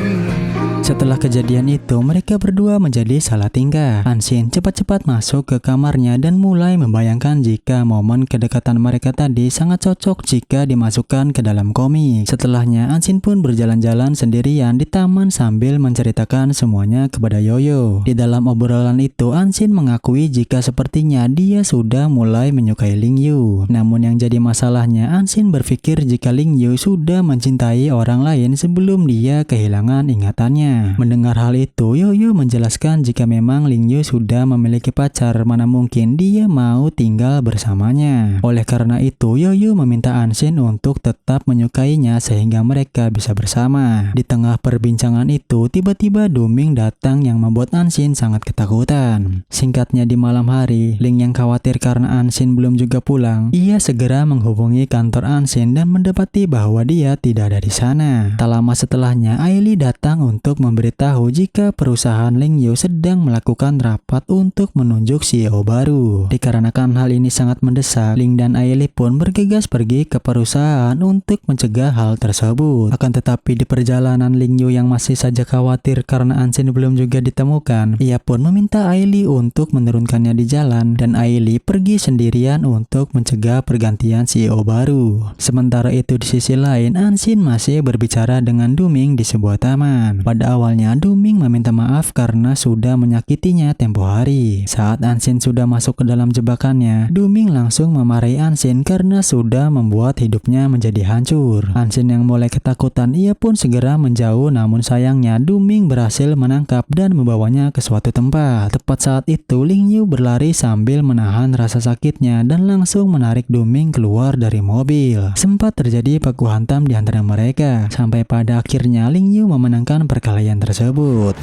Setelah kejadian itu, mereka berdua menjadi salah tingkah. Anshin cepat-cepat masuk ke kamarnya dan mulai membayangkan jika momen kedekatan mereka tadi sangat cocok jika dimasukkan ke dalam komik. Setelahnya, Anshin pun berjalan-jalan sendirian di taman sambil menceritakan semuanya kepada Yoyo. Di dalam obrolan itu, Anshin mengakui jika sepertinya dia sudah mulai menyukai Ling Yu. Namun yang jadi masalahnya, Anshin berpikir jika Ling Yu sudah mencintai orang lain sebelum dia kehilangan ingatannya. Mendengar hal itu, Yoyo menjelaskan jika memang Ling Yu sudah memiliki pacar, mana mungkin dia mau tinggal bersamanya. Oleh karena itu, Yoyo meminta Anshin untuk tetap menyukainya sehingga mereka bisa bersama. Di tengah perbincangan itu, tiba-tiba Duming datang yang membuat Anshin sangat ketakutan. Singkatnya, di malam hari, Ling yang khawatir karena Anshin belum juga pulang, ia segera menghubungi kantor Anshin dan mendapati bahwa dia tidak ada di sana. Tak lama setelahnya, Ailey datang untuk memberitahu jika perusahaan Ling Yu sedang melakukan rapat untuk menunjuk CEO baru. Dikarenakan hal ini sangat mendesak, Ling dan Ailey pun bergegas pergi ke perusahaan untuk mencegah hal tersebut. Akan tetapi di perjalanan Ling Yu yang masih saja khawatir karena Anshin belum juga ditemukan, ia pun meminta Ailey untuk menurunkannya di jalan dan Ailey pergi sendirian untuk mencegah pergantian CEO baru. Sementara itu di sisi lain, Anshin masih berbicara dengan Duming di sebuah taman. Pada awalnya, Duming meminta maaf karena sudah menyakitinya tempo hari. Saat Anshin sudah masuk ke dalam jebakannya, Duming langsung memarahi Anshin karena sudah membuat hidupnya menjadi hancur. Anshin yang mulai ketakutan, ia pun segera menjauh, namun sayangnya Duming berhasil menangkap dan membawanya ke suatu tempat. Tepat saat itu, Ling Yu berlari sambil menahan rasa sakitnya dan langsung menarik Duming keluar dari mobil. Sempat terjadi baku hantam di antara mereka, sampai pada akhirnya Ling Yu memenangkan perkelahian tersebut.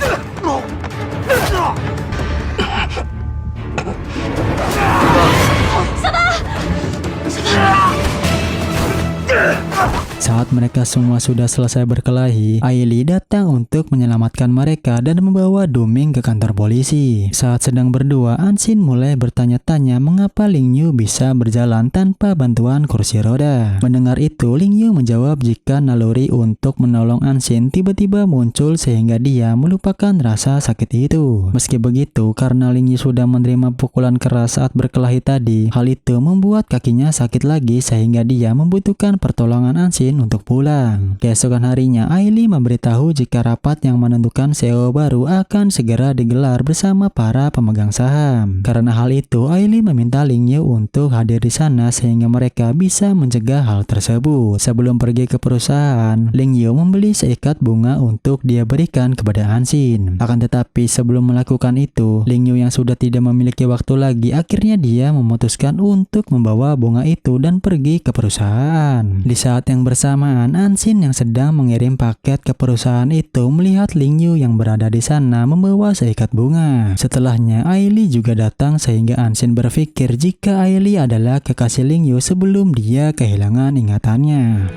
Saat mereka semua sudah selesai berkelahi, Ailey datang untuk menyelamatkan mereka dan membawa Duming ke kantor polisi. Saat sedang berdua, Anshin mulai bertanya-tanya mengapa Ling Yu bisa berjalan tanpa bantuan kursi roda. Mendengar itu, Ling Yu menjawab jika naluri untuk menolong Anshin tiba-tiba muncul sehingga dia melupakan rasa sakit itu. Meski begitu, karena Ling Yu sudah menerima pukulan keras saat berkelahi tadi, hal itu membuat kakinya sakit lagi sehingga dia membutuhkan pertolongan Anshin untuk pulang. Keesokan harinya, Ailey memberitahu jika rapat yang menentukan CEO baru akan segera digelar bersama para pemegang saham. Karena hal itu, Ailey meminta Ling Yu untuk hadir di sana sehingga mereka bisa mencegah hal tersebut. Sebelum pergi ke perusahaan, Ling Yu membeli seikat bunga untuk dia berikan kepada Anshin. Akan tetapi sebelum melakukan itu, Ling Yu yang sudah tidak memiliki waktu lagi, akhirnya dia memutuskan untuk membawa bunga itu dan pergi ke perusahaan. Di saat yang bersamaan, Anshin yang sedang mengirim paket ke perusahaan itu melihat Ling Yu yang berada di sana membawa seikat bunga. Setelahnya, Ailey juga datang sehingga Anshin berpikir jika Ailey adalah kekasih Ling Yu sebelum dia kehilangan ingatannya.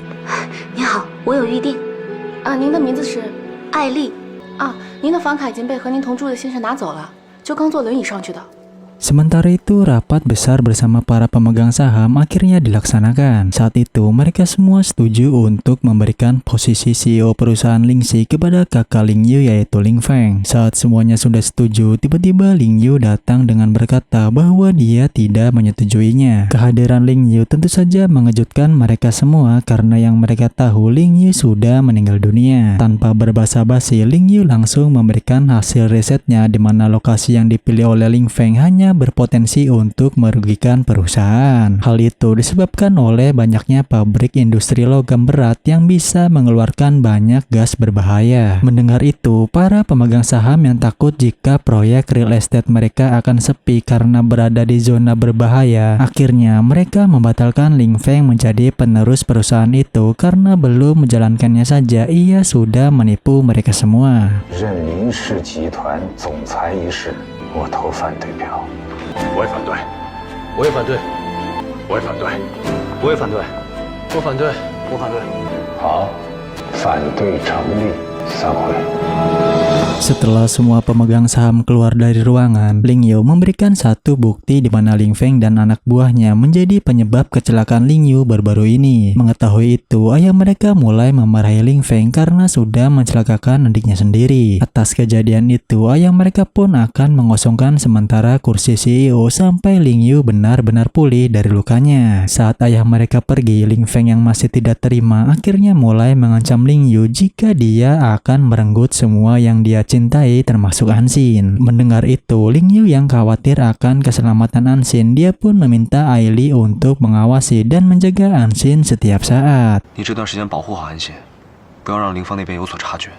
你好，我有预定。您的名字是？艾丽。您的房卡已经被和您同住的先生拿走了，就刚坐轮椅上去的。Sementara itu, rapat besar bersama para pemegang saham akhirnya dilaksanakan. Saat itu, mereka semua setuju untuk memberikan posisi CEO perusahaan Lingxi kepada kakak Ling Yu yaitu Ling Feng. Saat semuanya sudah setuju, tiba-tiba Ling Yu datang dengan berkata bahwa dia tidak menyetujuinya. Kehadiran Ling Yu tentu saja mengejutkan mereka semua karena yang mereka tahu Ling Yu sudah meninggal dunia. Tanpa berbasa-basi, Ling Yu langsung memberikan hasil risetnya di mana lokasi yang dipilih oleh Ling Feng hanya berpotensi untuk merugikan perusahaan. Hal itu disebabkan oleh banyaknya pabrik industri logam berat yang bisa mengeluarkan banyak gas berbahaya. Mendengar itu, para pemegang saham yang takut jika proyek real estate mereka akan sepi karena berada di zona berbahaya, akhirnya mereka membatalkan Ling Feng menjadi penerus perusahaan itu karena belum menjalankannya saja ia sudah menipu mereka semua. 任林氏集团总裁一事，我投反对票。我也反对，我也反对，我也反对，我也反对，我反对，我反对。好，反对成立，散会。 Setelah semua pemegang saham keluar dari ruangan, Ling Yu memberikan satu bukti di mana Ling Feng dan anak buahnya menjadi penyebab kecelakaan Ling Yu baru-baru ini. Mengetahui itu, ayah mereka mulai memarahi Ling Feng karena sudah mencelakakan adiknya sendiri. Atas kejadian itu, ayah mereka pun akan mengosongkan sementara kursi CEO sampai Ling Yu benar-benar pulih dari lukanya. Saat ayah mereka pergi, Ling Feng yang masih tidak terima akhirnya mulai mengancam Ling Yu jika dia akan merenggut semua yang dia cintai termasuk Anxin. Mendengar itu, Ling Yu yang khawatir akan keselamatan Anxin, dia pun meminta Aili untuk mengawasi dan menjaga Anxin setiap saat. 你这段时间保护好安心，不要让林芳那边有所察觉，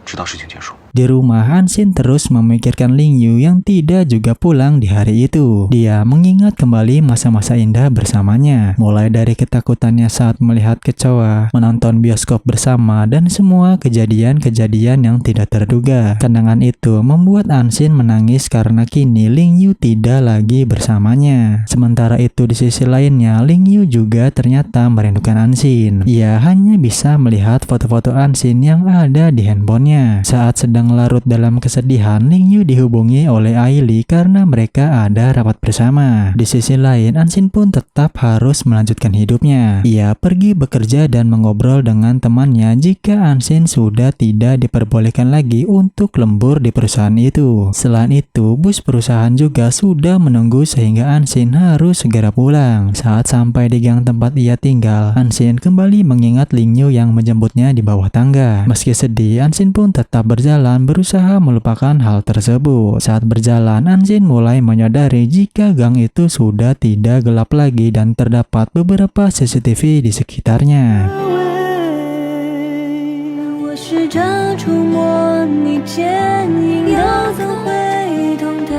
直到事情结束。 Di rumah, Anxin terus memikirkan Ling Yu yang tidak juga pulang di hari itu. Dia mengingat kembali masa-masa indah bersamanya, mulai dari ketakutannya saat melihat kecoa, menonton bioskop bersama, dan semua kejadian-kejadian yang tidak terduga. Kenangan itu membuat Anxin menangis karena kini Ling Yu tidak lagi bersamanya. Sementara itu di sisi lainnya, Ling Yu juga ternyata merindukan Anxin. Ia hanya bisa melihat foto-foto Anxin yang ada di handphonenya. Saat sedang larut dalam kesedihan, Ling Yu dihubungi oleh Aili karena mereka ada rapat bersama. Di sisi lain, Anxin pun tetap harus melanjutkan hidupnya. Ia pergi bekerja dan mengobrol dengan temannya jika Anxin sudah tidak diperbolehkan lagi untuk lembur di perusahaan itu. Selain itu, bus perusahaan juga sudah menunggu sehingga Anxin harus segera pulang. Saat sampai di gang tempat ia tinggal, Anxin kembali mengingat Ling Yu yang menjemputnya di bawah tangga. Meski sedih, Anxin pun tetap berjalan berusaha melupakan hal tersebut. Saat berjalan, Anxin mulai menyadari jika gang itu sudah tidak gelap lagi dan terdapat beberapa CCTV di sekitarnya. 我试着触摸你坚硬，又怎会痛的？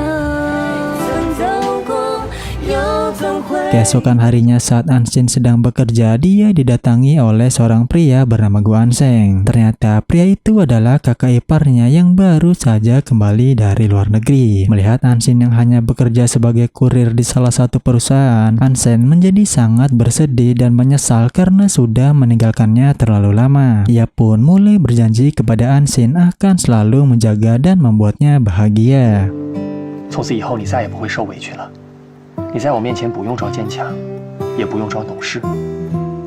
曾走过，又怎会？ Keesokan harinya saat Anxin sedang bekerja, dia didatangi oleh seorang pria bernama Guan Sheng. Ternyata pria itu adalah kakak iparnya yang baru saja kembali dari luar negeri. Melihat Anxin yang hanya bekerja sebagai kurir di salah satu perusahaan, Anxin menjadi sangat bersedih dan menyesal karena sudah meninggalkannya terlalu lama. Ia pun mulai berjanji kepada Anxin akan selalu menjaga dan membuatnya bahagia. 从此以后，你再也不会受委屈了。 你在我面前不用装坚强，也不用装懂事，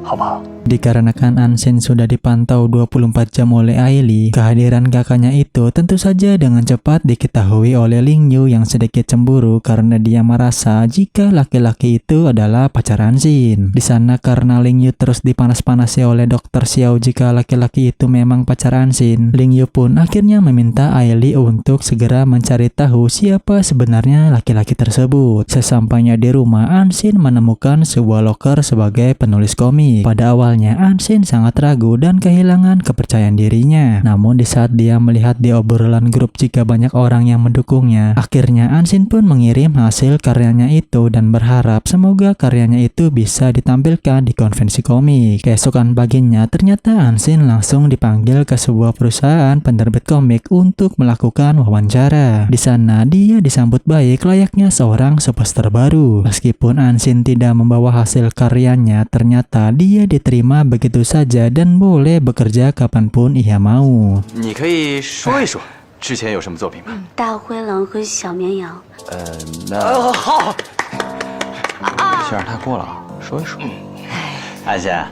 好不好？ Dikarenakan Anxin sudah dipantau 24 jam oleh Aili, kehadiran kakaknya itu tentu saja dengan cepat diketahui oleh Ling Yu yang sedikit cemburu karena dia merasa jika laki-laki itu adalah pacar Anxin. Di sana karena Ling Yu terus dipanas-panasi oleh Dr. Xiao jika laki-laki itu memang pacar Anxin, Ling Yu pun akhirnya meminta Aili untuk segera mencari tahu siapa sebenarnya laki-laki tersebut. Sesampainya di rumah, Anxin menemukan sebuah loker sebagai penulis komik. Pada awalnya Anxin sangat ragu dan kehilangan kepercayaan dirinya. Namun di saat dia melihat di obrolan grup jika banyak orang yang mendukungnya, akhirnya Anxin pun mengirim hasil karyanya itu dan berharap semoga karyanya itu bisa ditampilkan di konvensi komik. Keesokan paginya ternyata Anxin langsung dipanggil ke sebuah perusahaan penerbit komik untuk melakukan wawancara. Di sana dia disambut baik layaknya seorang superstar baru. Meskipun Anxin tidak membawa hasil karyanya, ternyata dia diterima begitu saja dan boleh bekerja kapanpun ia mau. 你可以说一说之前有什么作品吗？大灰狼和小绵羊。那好。先让他过了，说一说。安心啊，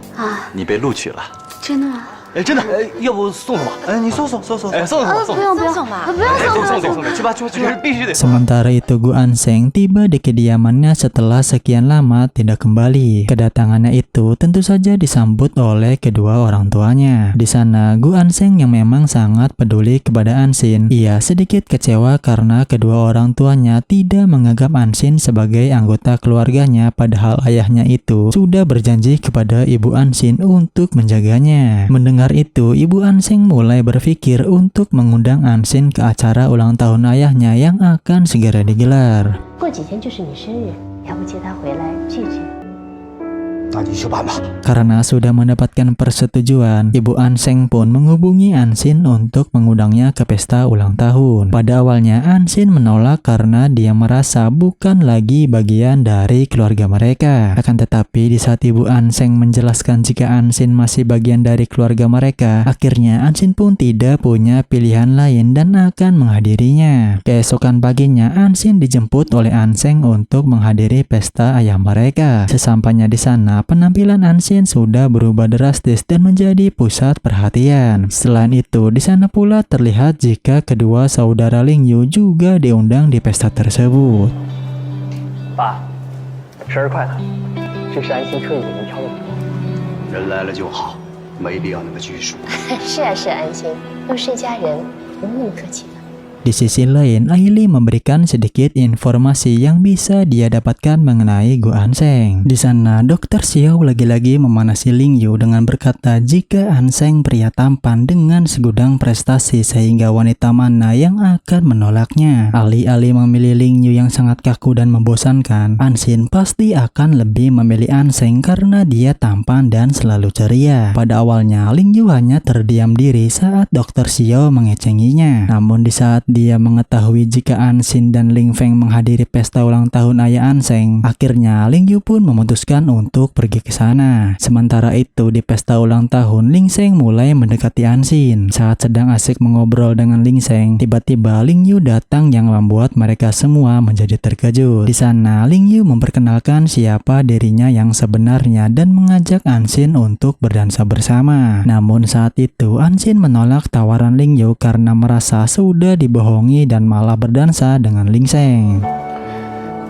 你被录取了。真的吗？哎，真的，要不送送吧？你送，送送不用送吧，不用送，去吧，必须得。 Sementara itu Gu Anseng tiba di kediamannya setelah sekian lama tidak kembali. Kedatangannya itu tentu saja disambut oleh kedua orang tuanya. Di sana Gu Anseng yang memang sangat peduli kepada Ansin, ia sedikit kecewa karena kedua orang tuanya tidak menganggap Ansin sebagai anggota keluarganya, padahal ayahnya itu sudah berjanji kepada ibu Ansin untuk menjaganya. Mendengar itu, ibu Anseng mulai berpikir untuk mengundang Ansin ke acara ulang tahun ayahnya yang akan segera digelar. 过几天就是你生日，要不接他回来聚聚？ Karena sudah mendapatkan persetujuan, ibu Anseng pun menghubungi Ansin untuk mengundangnya ke pesta ulang tahun. Pada awalnya Ansin menolak karena dia merasa bukan lagi bagian dari keluarga mereka. Akan tetapi di saat ibu Anseng menjelaskan jika Ansin masih bagian dari keluarga mereka, akhirnya Ansin pun tidak punya pilihan lain dan akan menghadirinya. Keesokan paginya Ansin dijemput oleh Anseng untuk menghadiri pesta ayah mereka. Sesampainya di sana, penampilan Ansin sudah berubah drastis dan menjadi pusat perhatian. Selain itu, di sana pula terlihat jika kedua saudara Ling Yu juga diundang di pesta tersebut. 爸，生日快乐！这是安心特意给您挑的礼物。人来了就好，没必要那么拘束。是啊，是安心，都是一家人，不用那么客气的。 Di sisi lain, Aili memberikan sedikit informasi yang bisa dia dapatkan mengenai Gu Anseng. Di sana, Dr. Xiao lagi-lagi memanasi Ling Yu dengan berkata jika Anseng pria tampan dengan segudang prestasi sehingga wanita mana yang akan menolaknya. Alih-alih memilih Ling Yu yang sangat kaku dan membosankan, Ansin pasti akan lebih memilih Anseng karena dia tampan dan selalu ceria. Pada awalnya, Ling Yu hanya terdiam diri saat Dr. Xiao mengecenginya. Namun di saat dia mengetahui jika Ansin dan Ling Feng menghadiri pesta ulang tahun ayah Anseng, akhirnya Ling Yu pun memutuskan untuk pergi ke sana. Sementara itu di pesta ulang tahun, Ling Sheng mulai mendekati Ansin. Saat sedang asik mengobrol dengan Ling Sheng, tiba-tiba Ling Yu datang yang membuat mereka semua menjadi terkejut. Di sana Ling Yu memperkenalkan siapa dirinya yang sebenarnya dan mengajak Ansin untuk berdansa bersama. Namun saat itu Ansin menolak tawaran Ling Yu karena merasa sudah dibohongi dan malah berdansa dengan Ling Sheng.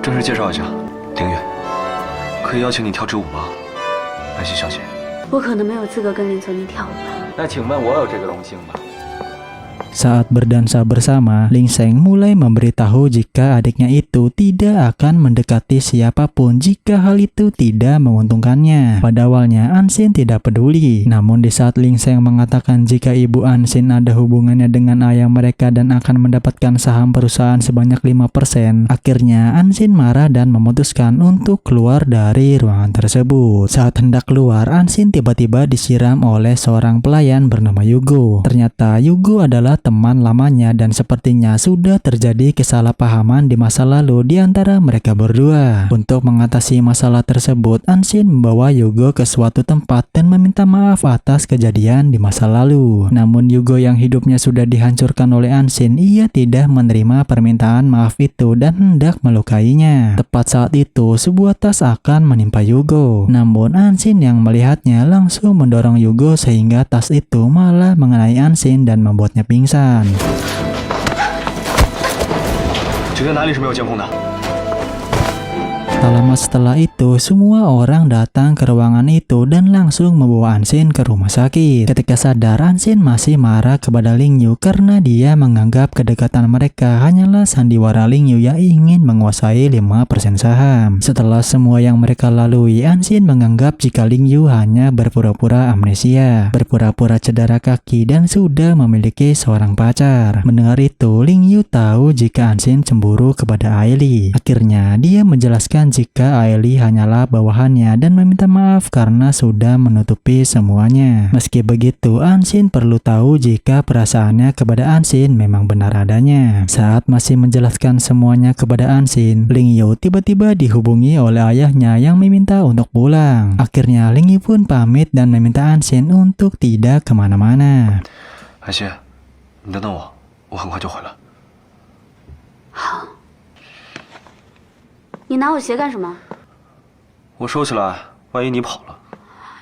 正式介绍一下，凌月，可以邀请你跳支舞吗？安心小姐。我可能没有资格跟林泽宁跳舞吧。那请问我有这个荣幸吗？ Saat berdansa bersama, Ling Sheng mulai memberitahu jika adiknya itu tidak akan mendekati siapapun jika hal itu tidak menguntungkannya. Pada awalnya Ansin tidak peduli, namun di saat Ling Sheng mengatakan jika ibu Ansin ada hubungannya dengan ayah mereka dan akan mendapatkan saham perusahaan sebanyak 5%, akhirnya Ansin marah dan memutuskan untuk keluar dari ruangan tersebut. Saat hendak keluar, Ansin tiba-tiba disiram oleh seorang pelayan bernama Yugo. Ternyata Yugo adalah teman lamanya dan sepertinya sudah terjadi kesalahpahaman di masa lalu di antara mereka berdua. Untuk mengatasi masalah tersebut, Ansin membawa Yugo ke suatu tempat dan meminta maaf atas kejadian di masa lalu. Namun Yugo yang hidupnya sudah dihancurkan oleh Ansin, ia tidak menerima permintaan maaf itu dan hendak melukainya. Tepat saat itu, sebuah tas akan menimpa Yugo. Namun Ansin yang melihatnya langsung mendorong Yugo sehingga tas itu malah mengenai Ansin dan membuatnya pingsan. 酒店哪里是没有监控的？ Tak lama setelah itu, semua orang datang ke ruangan itu dan langsung membawa Ansin ke rumah sakit. Ketika sadar, Ansin masih marah kepada Ling Yu karena dia menganggap kedekatan mereka hanyalah sandiwara Ling Yu yang ingin menguasai 5% saham. Setelah semua yang mereka lalui, Ansin menganggap jika Ling Yu hanya berpura-pura amnesia, berpura-pura cedera kaki dan sudah memiliki seorang pacar. Mendengar itu, Ling Yu tahu jika Ansin cemburu kepada Aili. Akhirnya, dia menjelaskan jika Aili hanyalah bawahannya dan meminta maaf karena sudah menutupi semuanya. Meski begitu, Ansin perlu tahu jika perasaannya kepada Ansin memang benar adanya. Saat masih menjelaskan semuanya kepada Ansin, Ling Yu tiba-tiba dihubungi oleh ayahnya yang meminta untuk pulang. Akhirnya Ling Yu pun pamit dan meminta Ansin untuk tidak kemana-mana. 安心，你等等我，我我很快就回来。好。你拿我鞋干什么？我收起来，万一你跑了。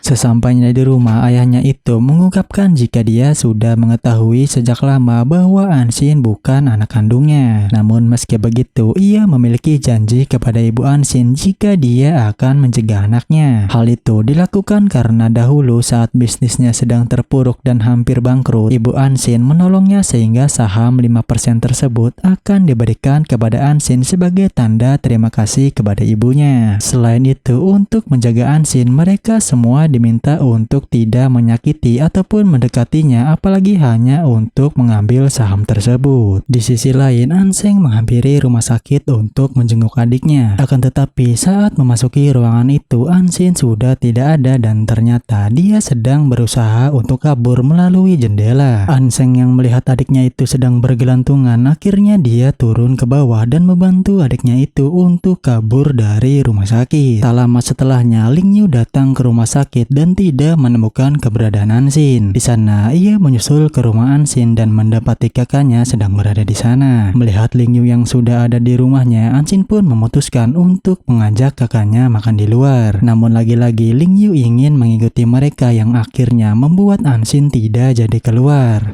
Sesampainya di rumah, ayahnya itu mengungkapkan jika dia sudah mengetahui sejak lama bahwa Ansin bukan anak kandungnya. Namun meski begitu, ia memiliki janji kepada ibu Ansin jika dia akan mencegah anaknya. Hal itu dilakukan karena dahulu saat bisnisnya sedang terpuruk dan hampir bangkrut, ibu Ansin menolongnya sehingga saham 5% tersebut akan diberikan kepada Ansin sebagai tanda terima kasih kepada ibunya. Selain itu, untuk menjaga Ansin, mereka semua diminta untuk tidak menyakiti ataupun mendekatinya, apalagi hanya untuk mengambil saham tersebut. Di sisi lain, Anseng menghampiri rumah sakit untuk menjenguk adiknya. Akan tetapi saat memasuki ruangan itu, Ansin sudah tidak ada dan ternyata dia sedang berusaha untuk kabur melalui jendela. Anseng yang melihat adiknya itu sedang bergelantungan, akhirnya dia turun ke bawah dan membantu adiknya itu untuk kabur dari rumah sakit. Tak lama setelahnya, Ling Yu datang ke rumah sakit dan tidak menemukan keberadaan Ansin. Di sana, ia menyusul ke rumah Ansin dan mendapati kakaknya sedang berada di sana. Melihat Ling Yu yang sudah ada di rumahnya, Ansin pun memutuskan untuk mengajak kakaknya makan di luar. Namun lagi-lagi Ling Yu ingin mengikuti mereka yang akhirnya membuat Ansin tidak jadi keluar.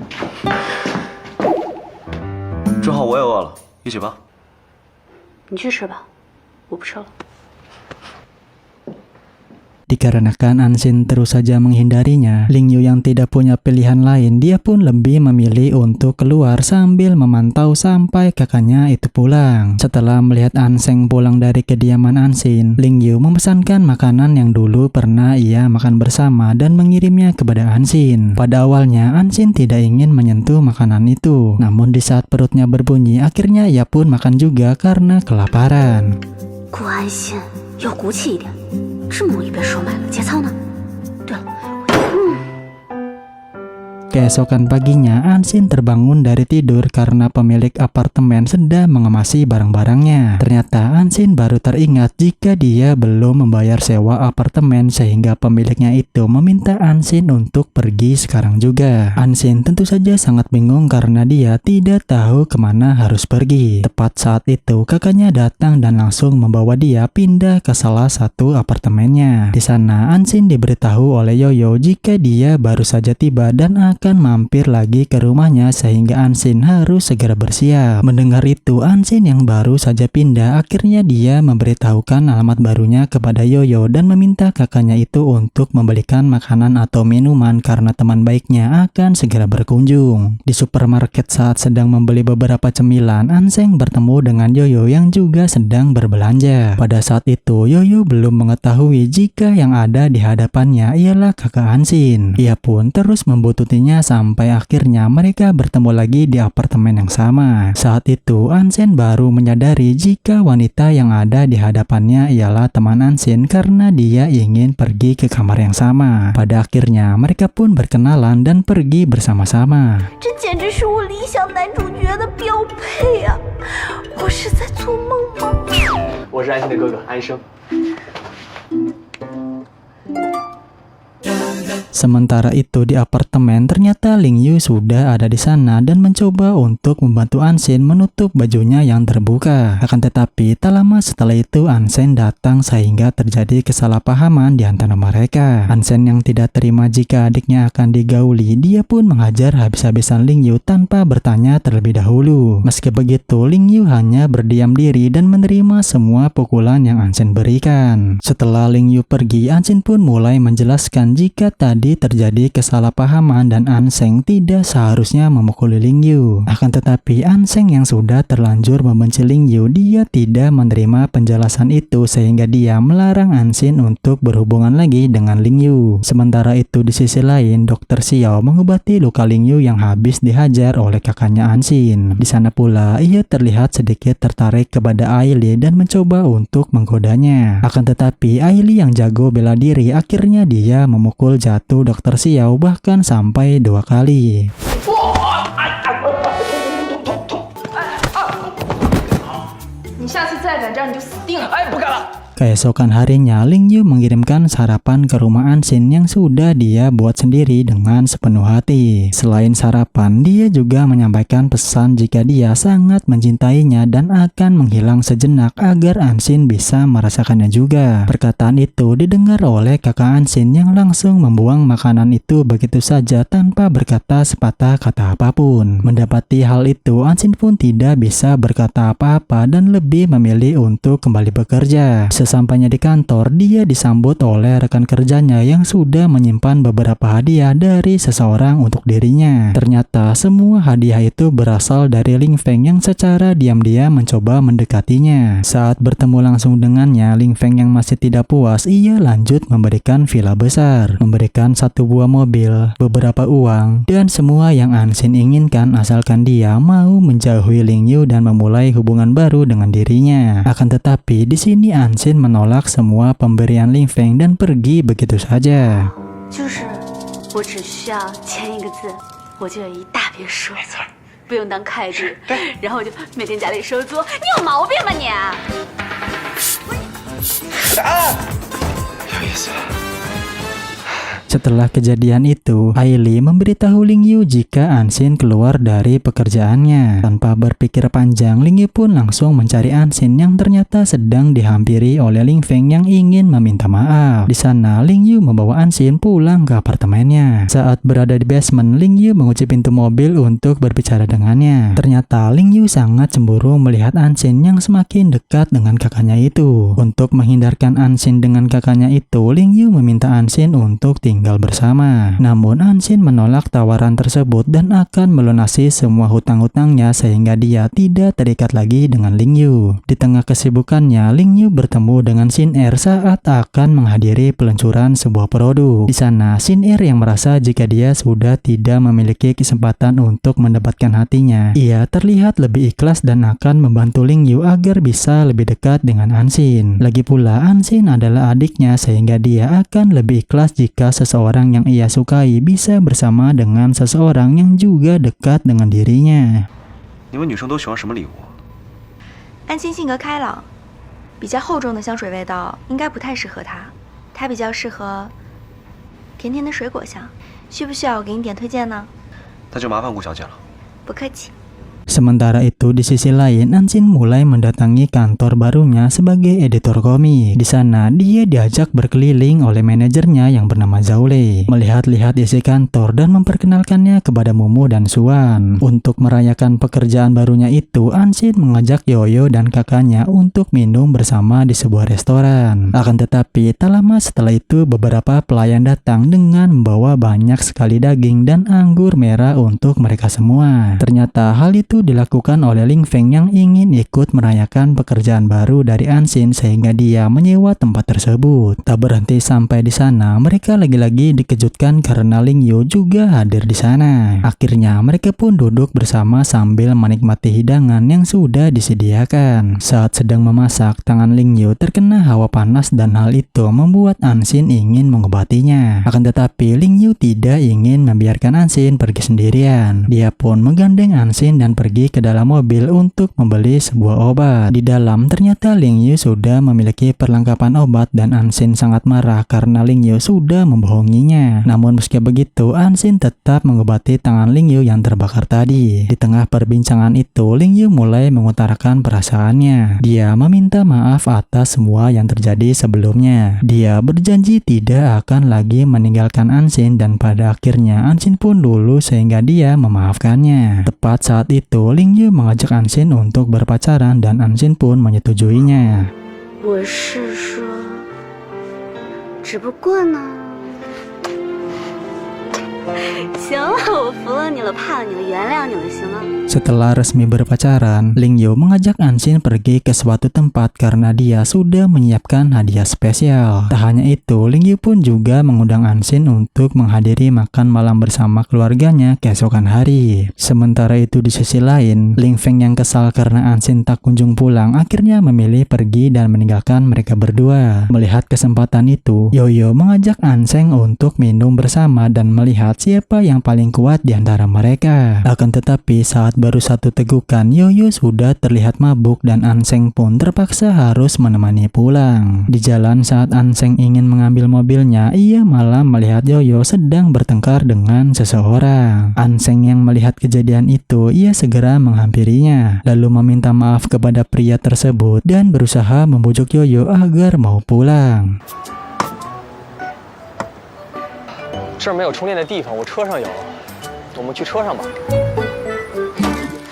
正好我也饿了，一起吧。你去吃吧，我不吃了。 Dikarenakan Ansin terus saja menghindarinya, Ling Yu yang tidak punya pilihan lain, dia pun lebih memilih untuk keluar sambil memantau sampai kakaknya itu pulang. Setelah melihat Anseng pulang dari kediaman Ansin, Ling Yu memesankan makanan yang dulu pernah ia makan bersama dan mengirimnya kepada Ansin. Pada awalnya, Ansin tidak ingin menyentuh makanan itu. Namun di saat perutnya berbunyi, akhirnya ia pun makan juga karena kelaparan. 顾安心要骨气一点，这么容易被收买了，节操呢？对了， Keesokan paginya, Ansin terbangun dari tidur karena pemilik apartemen sedang mengemasi barang-barangnya. Ternyata Ansin baru teringat jika dia belum membayar sewa apartemen sehingga pemiliknya itu meminta Ansin untuk pergi sekarang juga. Ansin tentu saja sangat bingung karena dia tidak tahu kemana harus pergi. Tepat saat itu, kakaknya datang dan langsung membawa dia pindah ke salah satu apartemennya. Di sana, Ansin diberitahu oleh Yoyo jika dia baru saja tiba dan akan mampir lagi ke rumahnya sehingga Ansin harus segera bersiap. Mendengar itu, Ansin yang baru saja pindah akhirnya dia memberitahukan alamat barunya kepada Yoyo dan meminta kakaknya itu untuk membelikan makanan atau minuman karena teman baiknya akan segera berkunjung. Di supermarket saat sedang membeli beberapa cemilan, Anseng bertemu dengan Yoyo yang juga sedang berbelanja. Pada saat itu, Yoyo belum mengetahui jika yang ada di hadapannya ialah kakak Ansin. Ia pun terus membututinya sampai akhirnya mereka bertemu lagi di apartemen yang sama. Saat itu, Ansin baru menyadari jika wanita yang ada di hadapannya ialah teman Ansin karena dia ingin pergi ke kamar yang sama. Pada akhirnya, mereka pun berkenalan dan pergi bersama-sama. 这简直是我理想男主角的标配啊！我是在做梦吗？我是安心的哥哥安生。 Sementara itu di apartemen, ternyata Ling Yu sudah ada di sana dan mencoba untuk membantu Ansin menutup bajunya yang terbuka. Akan tetapi tak lama setelah itu Ansin datang sehingga terjadi kesalahpahaman di antara mereka. Ansin yang tidak terima jika adiknya akan digauli, dia pun menghajar habis-habisan Ling Yu tanpa bertanya terlebih dahulu. Meski begitu, Ling Yu hanya berdiam diri dan menerima semua pukulan yang Ansin berikan. Setelah Ling Yu pergi, Ansin pun mulai menjelaskan jika tadi terjadi kesalahpahaman dan Anseng tidak seharusnya memukuli Ling Yu. Akan tetapi Anseng yang sudah terlanjur membenci Ling Yu, dia tidak menerima penjelasan itu sehingga dia melarang Ansin untuk berhubungan lagi dengan Ling Yu. Sementara itu di sisi lain, Dr. Xiao mengobati luka Ling Yu yang habis dihajar oleh kakaknya Ansin. Di sana pula ia terlihat sedikit tertarik kepada Aili dan mencoba untuk menggodanya. Akan tetapi Aili yang jago bela diri akhirnya dia memukul jatuh Dr. Xiao bahkan sampai 2 kali. 你下次再敢这样你就死定了！哎，不敢了。Keesokan harinya, Ling Yu mengirimkan sarapan ke rumah Anshin yang sudah dia buat sendiri dengan sepenuh hati. Selain sarapan, dia juga menyampaikan pesan jika dia sangat mencintainya dan akan menghilang sejenak agar Anshin bisa merasakannya juga. Perkataan itu didengar oleh kakak Anshin yang langsung membuang makanan itu begitu saja tanpa berkata sepatah kata apapun. Mendapati hal itu, Anshin pun tidak bisa berkata apa-apa dan lebih memilih untuk kembali bekerja. Sesampainya di kantor, dia disambut oleh rekan kerjanya yang sudah menyimpan beberapa hadiah dari seseorang untuk dirinya. Ternyata semua hadiah itu berasal dari Ling Feng yang secara diam-diam mencoba mendekatinya. Saat bertemu langsung dengannya, Ling Feng yang masih tidak puas, ia lanjut memberikan villa besar, memberikan 1 buah mobil, beberapa uang, dan semua yang Anshin inginkan asalkan dia mau menjauhi Ling Yu dan memulai hubungan baru dengan dirinya. Akan tetapi di sini Anshin menolak semua pemberian Ling Feng dan pergi begitu saja. 就是我只需要签一个字，我就有一大别墅，不用当会计，然后我就每天家里收租。你有毛病吧你？有意思。 Setelah kejadian itu, Aili memberitahu Ling Yu jika Anshin keluar dari pekerjaannya. Tanpa berpikir panjang, Ling Yu pun langsung mencari Anshin yang ternyata sedang dihampiri oleh Ling Feng yang ingin meminta maaf. Di sana, Ling Yu membawa Anshin pulang ke apartemennya. Saat berada di basement, Ling Yu mengunci pintu mobil untuk berbicara dengannya. Ternyata Ling Yu sangat cemburu melihat Anshin yang semakin dekat dengan kakaknya itu. Untuk menghindarkan Anshin dengan kakaknya itu, Ling Yu meminta Anshin untuk tinggal bersama. Namun Anshin menolak tawaran tersebut dan akan melunasi semua hutang-hutangnya sehingga dia tidak terikat lagi dengan Ling Yu. Di tengah kesibukannya, Ling Yu bertemu dengan Shin Er saat akan menghadiri peluncuran sebuah produk. Di sana, Shin Er yang merasa jika dia sudah tidak memiliki kesempatan untuk mendapatkan hatinya, ia terlihat lebih ikhlas dan akan membantu Ling Yu agar bisa lebih dekat dengan Anshin. Lagi pula, Anshin adalah adiknya sehingga dia akan lebih ikhlas jika seseorang yang ia sukai bisa bersama dengan seseorang yang juga dekat dengan dirinya. 你们女生都喜欢什么礼物？安心性格开朗，比较厚重的香水味道应该不太适合她，她比较适合甜甜的水果香。需不需要我给你点推荐呢？那就麻烦顾小姐了。不客气。 Sementara itu di sisi lain, Anshin mulai mendatangi kantor barunya sebagai editor komik. Di sana, dia diajak berkeliling oleh manajernya yang bernama Zhao Lei, melihat-lihat isi kantor dan memperkenalkannya kepada Mumu dan Suan. Untuk merayakan pekerjaan barunya itu, Anshin mengajak Yoyo dan kakaknya untuk minum bersama di sebuah restoran. Akan tetapi, tak lama setelah itu beberapa pelayan datang dengan membawa banyak sekali daging dan anggur merah untuk mereka semua. Ternyata hal itu dilakukan oleh Ling Feng yang ingin ikut merayakan pekerjaan baru dari Anshin sehingga dia menyewa tempat tersebut. Tak berhenti sampai di sana, mereka lagi-lagi dikejutkan karena Ling Yu juga hadir di sana. Akhirnya mereka pun duduk bersama sambil menikmati hidangan yang sudah disediakan. Saat sedang memasak, tangan Ling Yu terkena hawa panas dan hal itu membuat Anshin ingin mengobatinya. Akan tetapi Ling Yu tidak ingin membiarkan Anshin pergi sendirian. Dia pun menggandeng Anshin dan pergi ke dalam mobil untuk membeli sebuah obat. Di dalam ternyata Ling Yu sudah memiliki perlengkapan obat dan Anshin sangat marah karena Ling Yu sudah membohonginya. Namun meski begitu, Anshin tetap mengobati tangan Ling Yu yang terbakar tadi. Di tengah perbincangan itu, Ling Yu mulai mengutarakan perasaannya. Dia meminta maaf atas semua yang terjadi sebelumnya. Dia berjanji tidak akan lagi meninggalkan Anshin dan pada akhirnya Anshin pun lulus sehingga dia memaafkannya. Tepat saat itu, Ling Yu mengajak Anshin untuk berpacaran dan Anshin pun menyetujuinya. 我是说，只不过呢，行了，我服了你了，怕了你了，原谅你了，行吗？ Setelah resmi berpacaran, Ling Yu mengajak Anshin pergi ke suatu tempat karena dia sudah menyiapkan hadiah spesial. Tak hanya itu, Ling Yu pun juga mengundang Anshin untuk menghadiri makan malam bersama keluarganya keesokan hari. Sementara itu di sisi lain, Ling Feng yang kesal karena Anshin tak kunjung pulang akhirnya memilih pergi dan meninggalkan mereka berdua. Melihat kesempatan itu, Yoyo mengajak Anshin untuk minum bersama dan melihat siapa siapa yang paling kuat di antara mereka. Akan tetapi saat baru satu tegukan, Yoyo sudah terlihat mabuk dan Anseng pun terpaksa harus menemani pulang. Di jalan saat Anseng ingin mengambil mobilnya, ia malah melihat Yoyo sedang bertengkar dengan seseorang. Anseng yang melihat kejadian itu, ia segera menghampirinya, lalu meminta maaf kepada pria tersebut dan berusaha membujuk Yoyo agar mau pulang. 这儿没有充电的地方，我车上有，我们去车上吧。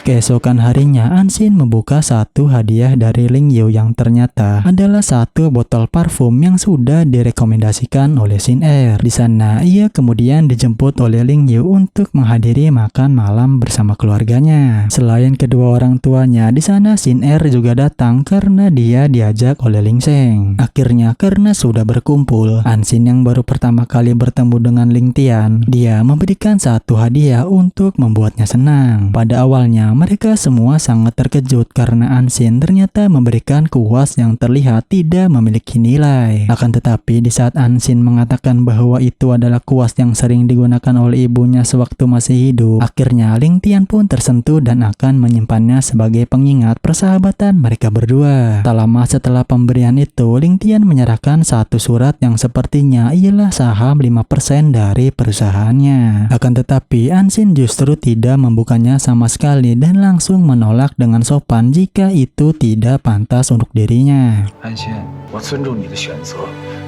Keesokan harinya, Anshin membuka satu hadiah dari Lingyu yang ternyata adalah satu botol parfum yang sudah direkomendasikan oleh Shin Er. Di sana, ia kemudian dijemput oleh Lingyu untuk menghadiri makan malam bersama keluarganya. Selain kedua orang tuanya, di sana Shin Er juga datang karena dia diajak oleh Ling Sheng. Akhirnya, karena sudah berkumpul, Anshin yang baru pertama kali bertemu dengan Ling Tian, dia memberikan satu hadiah untuk membuatnya senang. Pada awalnya, mereka semua sangat terkejut karena Anshin ternyata memberikan kuas yang terlihat tidak memiliki nilai. Akan tetapi di saat Anshin mengatakan bahwa itu adalah kuas yang sering digunakan oleh ibunya sewaktu masih hidup, akhirnya Ling Tian pun tersentuh dan akan menyimpannya sebagai pengingat persahabatan mereka berdua. Tak lama setelah pemberian itu, Ling Tian menyerahkan satu surat yang sepertinya ialah saham 5% dari perusahaannya. Akan tetapi Anshin justru tidak membukanya sama sekali dan langsung menolak dengan sopan jika itu tidak pantas untuk dirinya. 安心，我尊重你的选择。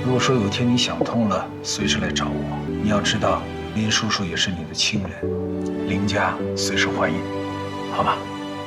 如果说有一天你想通了，随时来找我。你要知道，林叔叔也是你的亲人，林家随时欢迎，好吧？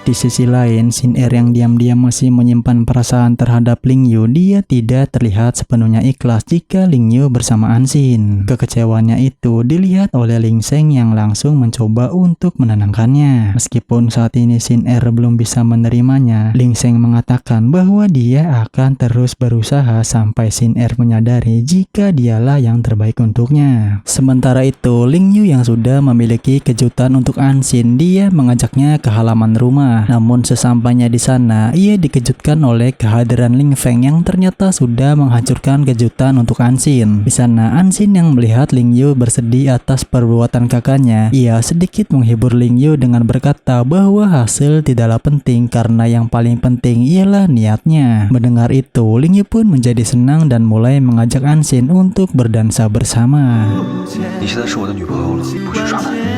Di sisi lain, Shin Er yang diam-diam masih menyimpan perasaan terhadap Lingyu, dia tidak terlihat sepenuhnya ikhlas jika Lingyu bersama Anshin. Kekecewaannya itu dilihat oleh Ling Sheng yang langsung mencoba untuk menenangkannya. Meskipun saat ini Shin Er belum bisa menerimanya, Ling Sheng mengatakan bahwa dia akan terus berusaha sampai Shin Er menyadari jika dialah yang terbaik untuknya. Sementara itu, Lingyu yang sudah memiliki kejutan untuk Anshin, dia mengajaknya ke halaman rumah. Namun sesampainya di sana, ia dikejutkan oleh kehadiran Ling Feng yang ternyata sudah menghancurkan kejutan untuk Anshin. Di sana, Anshin yang melihat Lingyu bersedih atas perbuatan kakaknya, ia sedikit menghibur Lingyu dengan berkata bahwa hasil tidaklah penting karena yang paling penting ialah niatnya. Mendengar itu, Lingyu pun menjadi senang dan mulai mengajak Anshin untuk berdansa bersama. 你现在是我的女朋友了，不许耍赖。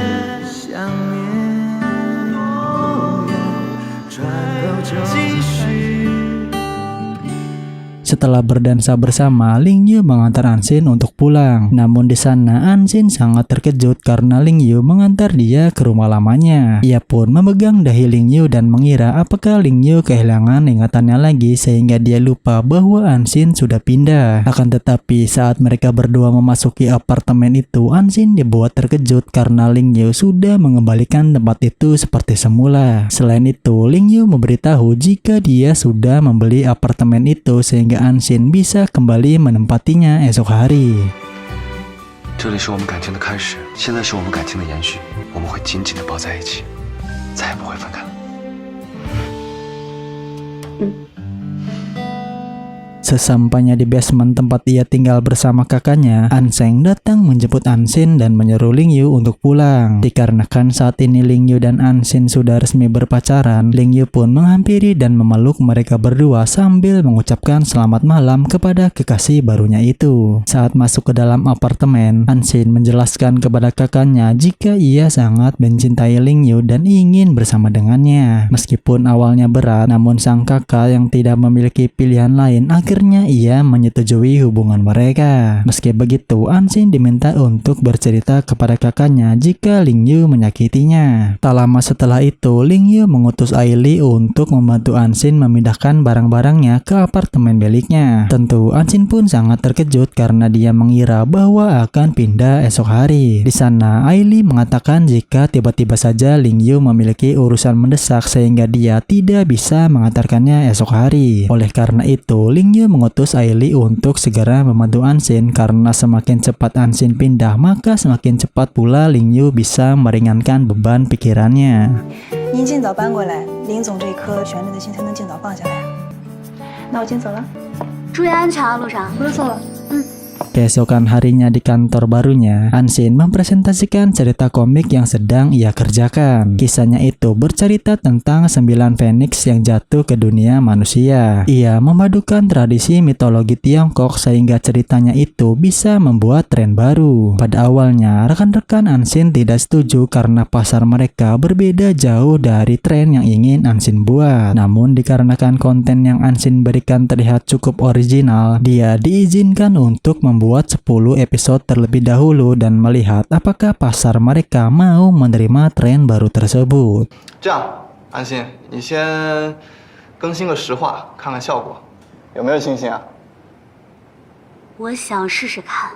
Setelah berdansa bersama, Lingyu mengantar Anshin untuk pulang. Namun di sana Anshin sangat terkejut karena Lingyu mengantar dia ke rumah lamanya. Ia pun memegang dahi Lingyu dan mengira apakah Lingyu kehilangan ingatannya lagi sehingga dia lupa bahwa Anshin sudah pindah. Akan tetapi saat mereka berdua memasuki apartemen itu, Anshin dibuat terkejut karena Lingyu sudah mengembalikan tempat itu seperti semula. Selain itu, Lingyu memberitahu jika dia sudah membeli apartemen itu sehingga Anshin bisa kembali menempatinya esok hari. 这里是我们感情的开始，现在是我们感情的延续，我们会紧紧地抱在一起，再也不会分开了。 Sesampainya di basement tempat ia tinggal bersama kakaknya, Anseng datang menjemput Anshin dan menyuruh Lingyu untuk pulang. Dikarenakan saat ini Lingyu dan Anshin sudah resmi berpacaran, Lingyu pun menghampiri dan memeluk mereka berdua sambil mengucapkan selamat malam kepada kekasih barunya itu. Saat masuk ke dalam apartemen, Anshin menjelaskan kepada kakaknya jika ia sangat mencintai Lingyu dan ingin bersama dengannya. Meskipun awalnya berat, namun sang kakak yang tidak memiliki pilihan lain akhirnya ia menyetujui hubungan mereka. Meski begitu, Anshin diminta untuk bercerita kepada kakaknya jika Lingyu menyakitinya. Tak lama setelah itu, Lingyu mengutus Aili untuk membantu Anshin memindahkan barang-barangnya ke apartemen miliknya. Tentu Anshin pun sangat terkejut karena dia mengira bahwa akan pindah esok hari. Di sana, Aili mengatakan jika tiba-tiba saja Lingyu memiliki urusan mendesak sehingga dia tidak bisa mengantarkannya esok hari. Oleh karena itu, Lingyu mengutus Aili untuk segera membantu Anshin karena semakin cepat Anshin pindah, maka semakin cepat pula Lingyu bisa meringankan beban pikirannya. 您尽早搬过来，林总这一颗悬着的心才能尽早放下来。那我先走了，注意安全啊，路上。不用送了。Keesokan harinya di kantor barunya, Anshin mempresentasikan cerita komik yang sedang ia kerjakan. Kisahnya itu bercerita tentang 9 Phoenix yang jatuh ke dunia manusia. Ia memadukan tradisi mitologi Tiongkok sehingga ceritanya itu bisa membuat tren baru. Pada awalnya, rekan-rekan Anshin tidak setuju karena pasar mereka berbeda jauh dari tren yang ingin Anshin buat. Namun dikarenakan konten yang Anshin berikan terlihat cukup original, dia diizinkan untuk membuat 10 episode terlebih dahulu dan melihat apakah pasar mereka mau menerima tren baru tersebut. 这样，安心，你先更新个10话，看看效果，有没有信心啊？我想试试看。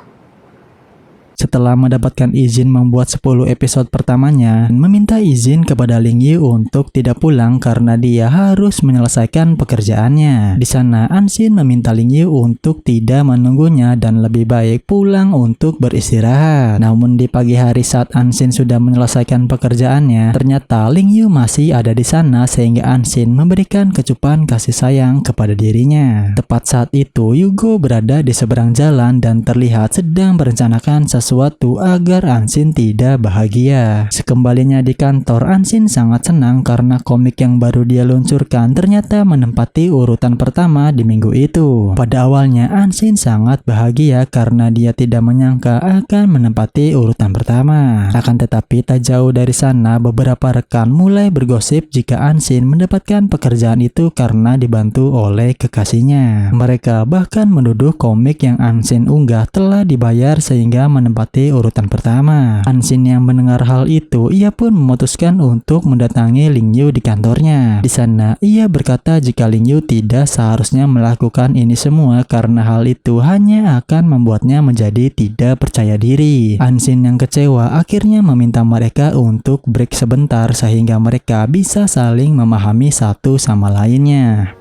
Setelah mendapatkan izin membuat 10 episode pertamanya, meminta izin kepada Ling Yu untuk tidak pulang karena dia harus menyelesaikan pekerjaannya. Di sana, Anshin meminta Ling Yu untuk tidak menunggunya dan lebih baik pulang untuk beristirahat. Namun di pagi hari saat Anshin sudah menyelesaikan pekerjaannya, ternyata Ling Yu masih ada di sana sehingga Anshin memberikan kecupan kasih sayang kepada dirinya. Tepat saat itu, Yugo berada di seberang jalan dan terlihat sedang merencanakan sesuatu agar Anshin tidak bahagia. Sekembalinya di kantor, Anshin sangat senang karena komik yang baru dia luncurkan ternyata menempati urutan pertama di minggu itu. Pada awalnya, Anshin sangat bahagia karena dia tidak menyangka akan menempati urutan pertama. Akan tetapi tak jauh dari sana, beberapa rekan mulai bergosip jika Anshin mendapatkan pekerjaan itu karena dibantu oleh kekasihnya. Mereka bahkan menuduh komik yang Anshin unggah telah dibayar sehingga menempati urutan pertama. Anshin yang mendengar hal itu, ia pun memutuskan untuk mendatangi Ling Yu di kantornya. Di sana, ia berkata jika Ling Yu tidak seharusnya melakukan ini semua karena hal itu hanya akan membuatnya menjadi tidak percaya diri. Anshin yang kecewa akhirnya meminta mereka untuk break sebentar sehingga mereka bisa saling memahami satu sama lainnya.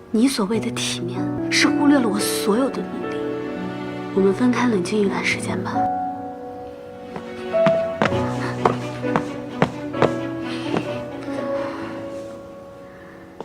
你所谓的体面，是忽略了我所有的努力。我们分开冷静一段时间吧。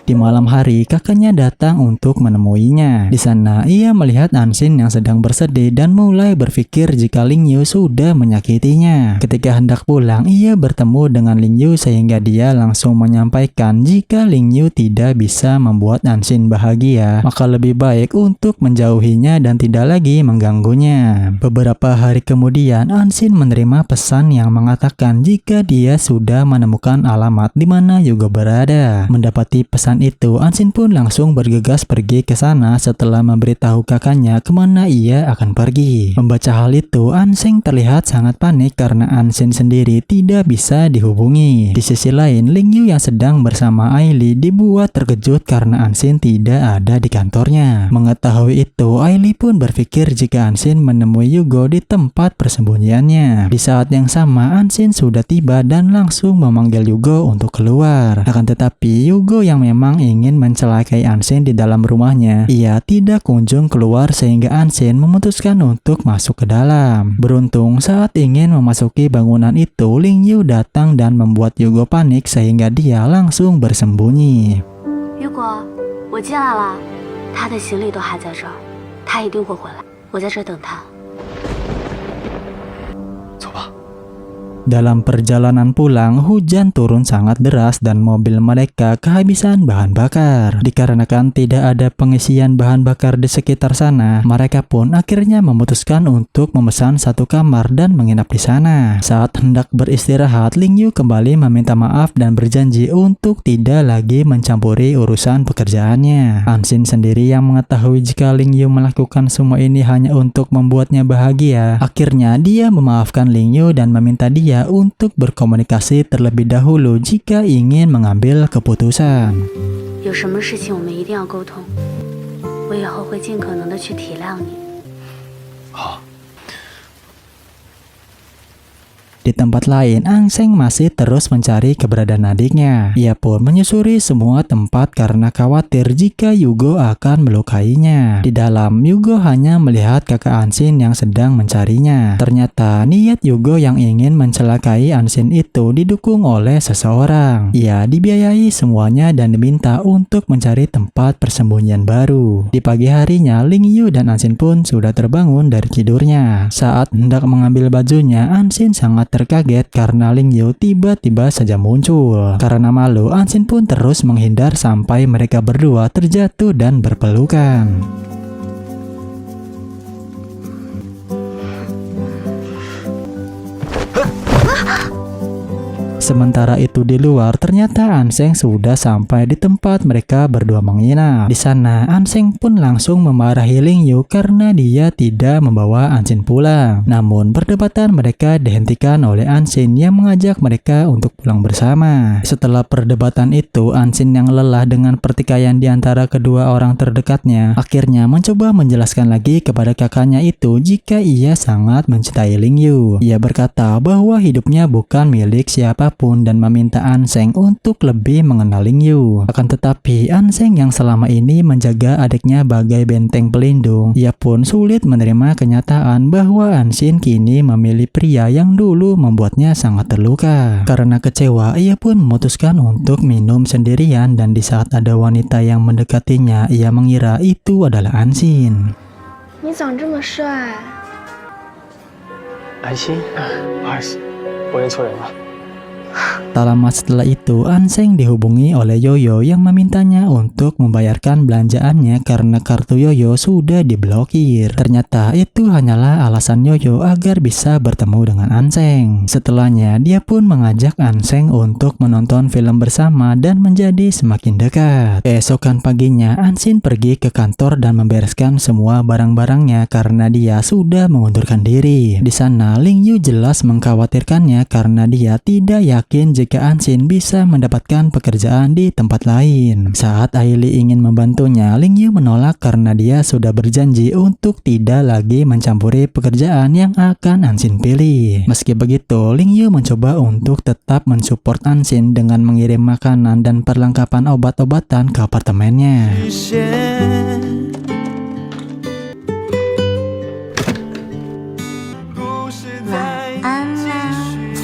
Di malam hari, kakaknya datang untuk menemuinya. Di sana, ia melihat Anshin yang sedang bersedih dan mulai berpikir jika Ling Yu sudah menyakitinya. Ketika hendak pulang, ia bertemu dengan Ling Yu sehingga dia langsung menyampaikan jika Ling Yu tidak bisa membuat Anshin bahagia, maka lebih baik untuk menjauhinya dan tidak lagi mengganggunya. Beberapa hari kemudian, Anshin menerima pesan yang mengatakan jika dia sudah menemukan alamat di mana Yugo berada. Mendapati pesan itu, Anshin pun langsung bergegas pergi ke sana setelah memberitahu kakaknya kemana ia akan pergi. Membaca hal itu, Anshin terlihat sangat panik karena Anshin sendiri tidak bisa dihubungi. Di sisi lain, Ling Yu yang sedang bersama Ailey dibuat terkejut karena Anshin tidak ada di kantornya. Mengetahui itu, Ailey pun berpikir jika Anshin menemui Yugo di tempat persembunyiannya. Di saat yang sama, Anshin sudah tiba dan langsung memanggil Yugo untuk keluar. Akan tetapi, Yugo yang memang ingin mencelakai Anshin di dalam rumahnya, ia tidak kunjung keluar sehingga Anshin memutuskan untuk masuk ke dalam. Beruntung saat ingin memasuki bangunan itu, Ling Yu datang dan membuat Yugo panik sehingga dia langsung bersembunyi. Yugo，我进来了，他的行李都还在这儿，他一定会回来，我在这儿等他。 Dalam perjalanan pulang, hujan turun sangat deras dan mobil mereka kehabisan bahan bakar. Dikarenakan tidak ada pengisian bahan bakar di sekitar sana, mereka pun akhirnya memutuskan untuk memesan satu kamar dan menginap di sana. Saat hendak beristirahat, Ling Yu kembali meminta maaf dan berjanji untuk tidak lagi mencampuri urusan pekerjaannya. Anshin sendiri yang mengetahui jika Ling Yu melakukan semua ini hanya untuk membuatnya bahagia. Akhirnya dia memaafkan Ling Yu dan meminta dia untuk berkomunikasi terlebih dahulu jika ingin mengambil keputusan. 有什么事情我们一定要沟通，我以后会尽可能的去体谅你。好。Di tempat lain, Anseng masih terus mencari keberadaan adiknya. Ia pun menyusuri semua tempat karena khawatir jika Yugo akan melukainya. Di dalam, Yugo hanya melihat kakak Anshin yang sedang mencarinya. Ternyata niat Yugo yang ingin mencelakai Anshin itu didukung oleh seseorang. Ia dibiayai semuanya dan diminta untuk mencari tempat persembunyian baru. Di pagi harinya, Ling Yu dan Anshin pun sudah terbangun dari tidurnya. Saat hendak mengambil bajunya, Anshin sangat terkaget karena Ling Yu tiba-tiba saja muncul. Karena malu, Anshin pun terus menghindar sampai mereka berdua terjatuh dan berpelukan. Sementara itu di luar, ternyata Anseng sudah sampai di tempat mereka berdua menginap. Di sana, Anseng pun langsung memarahi Ling Yu karena dia tidak membawa Anshin pulang. Namun, perdebatan mereka dihentikan oleh Anshin yang mengajak mereka untuk pulang bersama. Setelah perdebatan itu, Anshin yang lelah dengan pertikaian di antara kedua orang terdekatnya, akhirnya mencoba menjelaskan lagi kepada kakaknya itu jika ia sangat mencintai Ling Yu. Ia berkata bahwa hidupnya bukan milik siapa dan meminta Anseng untuk lebih mengenal Ling Yu. Akan tetapi Anseng yang selama ini menjaga adiknya bagai benteng pelindung, ia pun sulit menerima kenyataan bahwa Anshin kini memilih pria yang dulu membuatnya sangat terluka. Karena kecewa, ia pun memutuskan untuk minum sendirian dan di saat ada wanita yang mendekatinya, ia mengira itu adalah Anshin. 你长这么帅， 安心，不好意思，我认错人了。 Tak lama setelah itu, Anseng dihubungi oleh Yoyo yang memintanya untuk membayarkan belanjaannya karena kartu Yoyo sudah diblokir. Ternyata itu hanyalah alasan Yoyo agar bisa bertemu dengan Anseng. Setelahnya, dia pun mengajak Anseng untuk menonton film bersama dan menjadi semakin dekat. Keesokan paginya, Anshin pergi ke kantor dan membereskan semua barang-barangnya karena dia sudah mengundurkan diri. Di sana, Ling Yu jelas mengkhawatirkannya karena dia tidak yakin jika Anshin bisa mendapatkan pekerjaan di tempat lain. Saat Aili ingin membantunya, Ling Yu menolak karena dia sudah berjanji untuk tidak lagi mencampuri pekerjaan yang akan Anshin pilih. Meski begitu, Ling Yu mencoba untuk tetap mensupport Anshin dengan mengirim makanan dan perlengkapan obat-obatan ke apartemennya.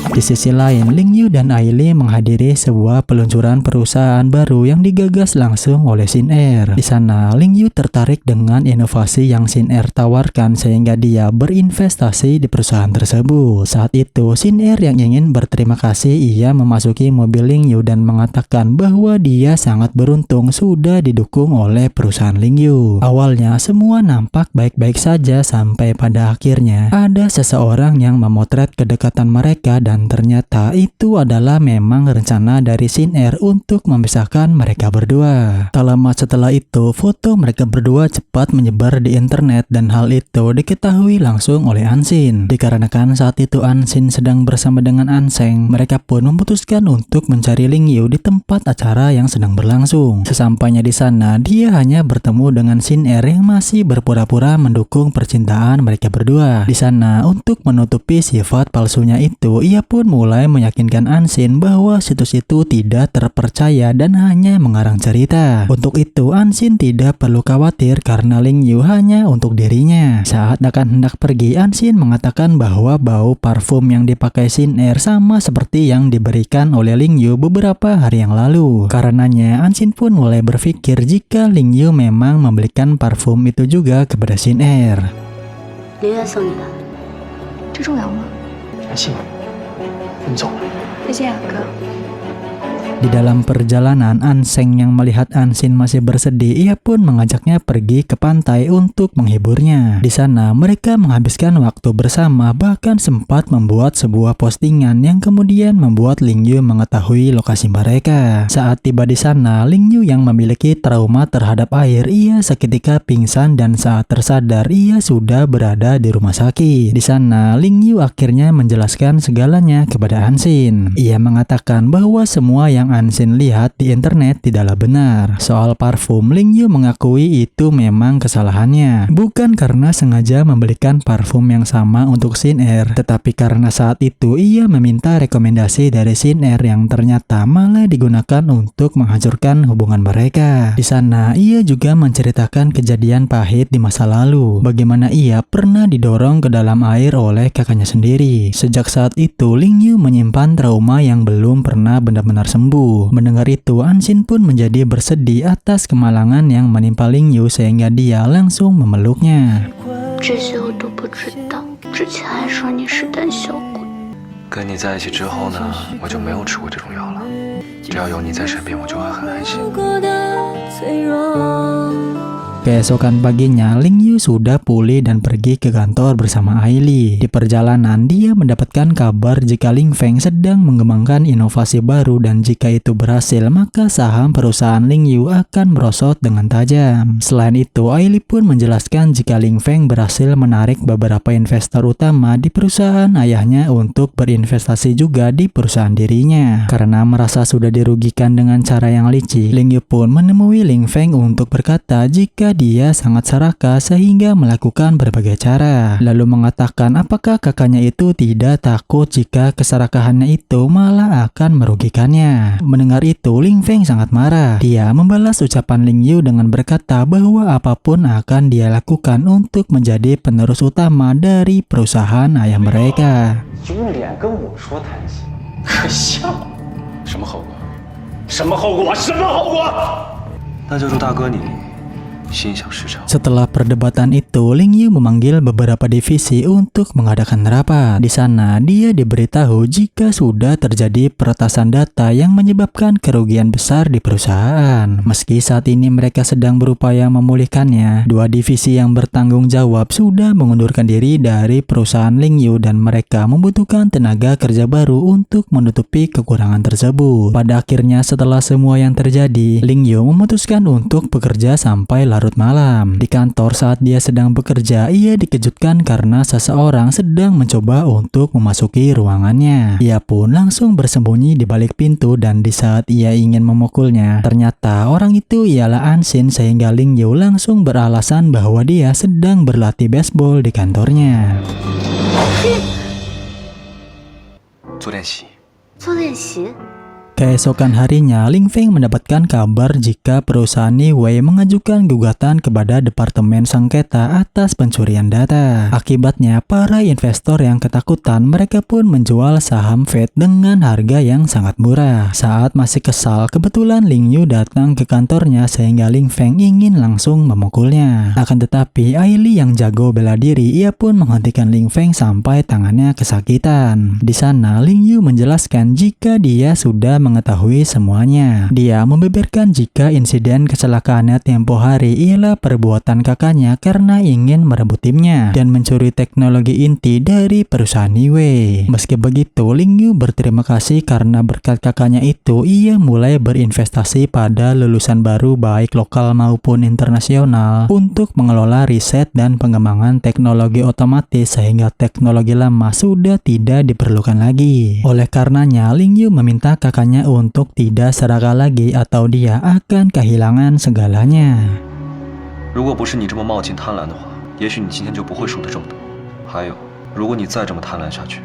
Di sisi lain, Ling Yu dan Aili menghadiri sebuah peluncuran perusahaan baru yang digagas langsung oleh Shin Er. Di sana, Ling Yu tertarik dengan inovasi yang Shin Er tawarkan sehingga dia berinvestasi di perusahaan tersebut. Saat itu, Shin Er yang ingin berterima kasih, ia memasuki mobil Ling Yu dan mengatakan bahwa dia sangat beruntung sudah didukung oleh perusahaan Ling Yu. Awalnya, semua nampak baik-baik saja sampai pada akhirnya ada seseorang yang memotret kedekatan mereka dan ternyata itu adalah memang rencana dari Shin Er untuk memisahkan mereka berdua. Tak lama setelah itu, foto mereka berdua cepat menyebar di internet dan hal itu diketahui langsung oleh Anshin. Dikarenakan saat itu Anshin sedang bersama dengan Anseng, mereka pun memutuskan untuk mencari Ling Yu di tempat acara yang sedang berlangsung. Sesampainya di sana, dia hanya bertemu dengan Shin Er yang masih berpura-pura mendukung percintaan mereka berdua. Di sana, untuk menutupi sifat palsunya itu, ia pun mulai meyakinkan Anshin bahwa situs itu tidak terpercaya dan hanya mengarang cerita. Untuk itu, Anshin tidak perlu khawatir karena Ling Yu hanya untuk dirinya. Saat akan hendak pergi, Anshin mengatakan bahwa bau parfum yang dipakai Shin Er sama seperti yang diberikan oleh Ling Yu beberapa hari yang lalu. Karenanya, Anshin pun mulai berpikir jika Ling Yu memang membelikan parfum itu juga kepada Shin Er. 林愿送你的，这重要吗？ 安心，你走了。 再见，哥。 Di dalam perjalanan, Anseng yang melihat Anshin masih bersedih, ia pun mengajaknya pergi ke pantai untuk menghiburnya. Di sana, mereka menghabiskan waktu bersama, bahkan sempat membuat sebuah postingan yang kemudian membuat Ling Yu mengetahui lokasi mereka. Saat tiba di sana, Ling Yu yang memiliki trauma terhadap air, ia seketika pingsan dan saat tersadar, ia sudah berada di rumah sakit. Di sana, Ling Yu akhirnya menjelaskan segalanya kepada Anshin. Ia mengatakan bahwa semua yang yang Ansin lihat di internet tidaklah benar. Soal parfum, Ling Yu mengakui itu memang kesalahannya. Bukan karena sengaja membelikan parfum yang sama untuk Shin Er, tetapi karena saat itu ia meminta rekomendasi dari Shin Er yang ternyata malah digunakan untuk menghancurkan hubungan mereka. Di sana, ia juga menceritakan kejadian pahit di masa lalu, bagaimana ia pernah didorong ke dalam air oleh kakaknya sendiri. Sejak saat itu, Ling Yu menyimpan trauma yang belum pernah benar-benar sembuh. Mendengar itu, Ansin pun menjadi bersedih atas kemalangan yang menimpa Ling Yu sehingga dia langsung memeluknya. 这些我都不知道，之前还说你是胆小鬼。跟你在一起之后呢，我就没有吃过这种药了。只要有你在身边，我就会很安心。 Keesokan paginya, Ling Yu sudah pulih dan pergi ke kantor bersama Aili. Di perjalanan, dia mendapatkan kabar jika Ling Feng sedang mengembangkan inovasi baru dan jika itu berhasil, maka saham perusahaan Ling Yu akan merosot dengan tajam. Selain itu, Aili pun menjelaskan jika Ling Feng berhasil menarik beberapa investor utama di perusahaan ayahnya untuk berinvestasi juga di perusahaan dirinya. Karena merasa sudah dirugikan dengan cara yang licik, Ling Yu pun menemui Ling Feng untuk berkata jika dia sangat serakah sehingga melakukan berbagai cara. Lalu mengatakan apakah kakaknya itu tidak takut jika keserakahannya itu malah akan merugikannya. Mendengar itu, Ling Feng sangat marah. Dia membalas ucapan Ling Yu dengan berkata bahwa apapun akan dia lakukan untuk menjadi penerus utama dari perusahaan ayah mereka. 那就祝大哥你心想事成。 Setelah perdebatan itu, Ling Yu memanggil beberapa divisi untuk mengadakan rapat. Di sana, dia diberitahu jika sudah terjadi peretasan data yang menyebabkan kerugian besar di perusahaan. Meski saat ini mereka sedang berupaya memulihkannya, dua divisi yang bertanggung jawab sudah mengundurkan diri dari perusahaan Ling Yu dan mereka membutuhkan tenaga kerja baru untuk menutupi kekurangan tersebut. Pada akhirnya, setelah semua yang terjadi, Ling Yu memutuskan untuk bekerja sampai larut malam. Di kantor saat dia sedang bekerja, ia dikejutkan karena seseorang sedang mencoba untuk memasuki ruangannya. Ia pun langsung bersembunyi di balik pintu dan di saat ia ingin memukulnya, ternyata orang itu ialah Ansin sehingga Ling Yu langsung beralasan bahwa dia sedang berlatih baseball di kantornya. 做练习。 做练习。 Keesokan harinya, Ling Feng mendapatkan kabar jika perusahaan Niwei mengajukan gugatan kepada Departemen Sengketa atas pencurian data. Akibatnya, para investor yang ketakutan, mereka pun menjual saham Fed dengan harga yang sangat murah. Saat masih kesal, kebetulan Ling Yu datang ke kantornya sehingga Ling Feng ingin langsung memukulnya. Akan tetapi, Aili yang jago bela diri, ia pun menghentikan Ling Feng sampai tangannya kesakitan. Di sana, Ling Yu menjelaskan jika dia sudah mengetahui semuanya. Dia membeberkan jika insiden kecelakaannya tempo hari ialah perbuatan kakaknya karena ingin merebut timnya dan mencuri teknologi inti dari perusahaan Niwei. Meski begitu, Ling Yu berterima kasih karena berkat kakaknya itu ia mulai berinvestasi pada lulusan baru baik lokal maupun internasional untuk mengelola riset dan pengembangan teknologi otomatis sehingga teknologi lama sudah tidak diperlukan lagi. Oleh karenanya, Ling Yu meminta kakaknya untuk tidak serakah lagi atau dia akan kehilangan segalanya. 如果不是你这么冒进贪婪的话，也许你今天就不会输得这么多。还有，如果你再这么贪婪下去，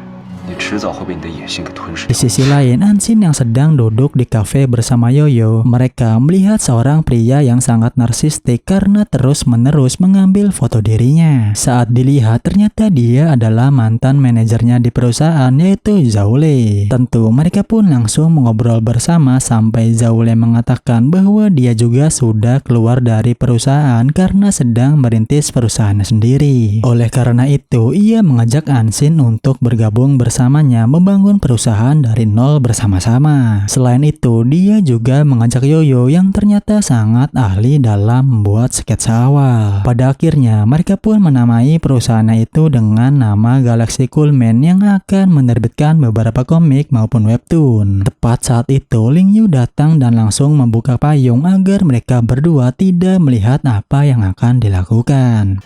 你迟早会被你的野心给吞噬。 Di sisi lain, Ansin yang sedang duduk di kafe bersama Yoyo, mereka melihat seorang pria yang sangat narsistik karena terus-menerus mengambil foto dirinya. Saat dilihat, ternyata dia adalah mantan manajernya di perusahaan yaitu Zhao Lei. Tentu mereka pun langsung mengobrol bersama sampai Zhao Lei mengatakan bahwa dia juga sudah keluar dari perusahaan karena sedang merintis perusahaannya sendiri. Oleh karena itu, ia mengajak Ansin untuk bergabung bersamanya membangun perusahaan dari nol bersama-sama. Selain itu, dia juga mengajak Yoyo yang ternyata sangat ahli dalam membuat sketsa awal. Pada akhirnya, mereka pun menamai perusahaannya itu dengan nama Galaxy Coolman yang akan menerbitkan beberapa komik maupun webtoon. Tepat saat itu, Ling Yu datang dan langsung membuka payung agar mereka berdua tidak melihat apa yang akan dilakukan.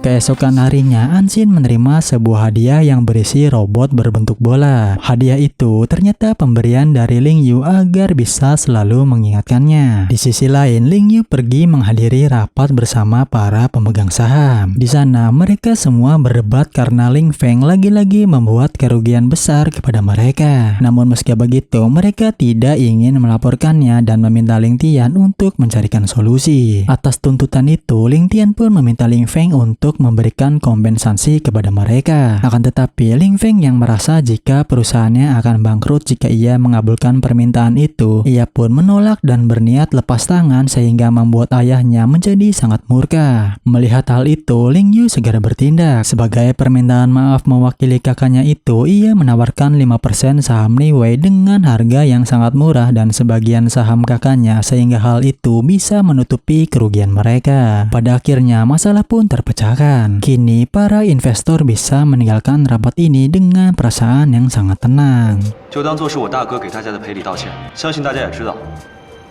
Keesokan harinya, Ansin menerima sebuah hadiah yang berisi robot berbentuk bola. Hadiah itu ternyata pemberian dari Ling Yu agar bisa selalu mengingatkannya. Di sisi lain, Ling Yu pergi menghadiri rapat bersama para pemegang saham. Di sana, mereka semua berdebat karena Ling Feng lagi-lagi membuat kerugian besar kepada mereka. Namun meski begitu, mereka tidak ingin melaporkannya dan meminta Ling Tian untuk mencarikan solusi. Atas tuntutan itu, Ling Tian pun meminta Ling Feng untuk memberikan kompensasi kepada mereka. Akan tetapi, Ling Feng yang merasa jika perusahaannya akan bangkrut jika ia mengabulkan permintaan itu, ia pun menolak dan berniat lepas tangan sehingga membuat ayahnya menjadi sangat murka. Melihat hal itu, Ling Yu segera bertindak. Sebagai permintaan maaf mewakili kakaknya itu, ia menawarkan 5% saham Li Wei dengan harga yang sangat murah dan sebagian saham kakaknya sehingga hal itu bisa menutupi kerugian mereka. Pada akhirnya masalah pun terpecahkan. Kini para investor bisa meninggalkan rapat ini dengan perasaan yang sangat tenang. 就当作是我大哥给大家的赔礼道歉。相信大家也知道，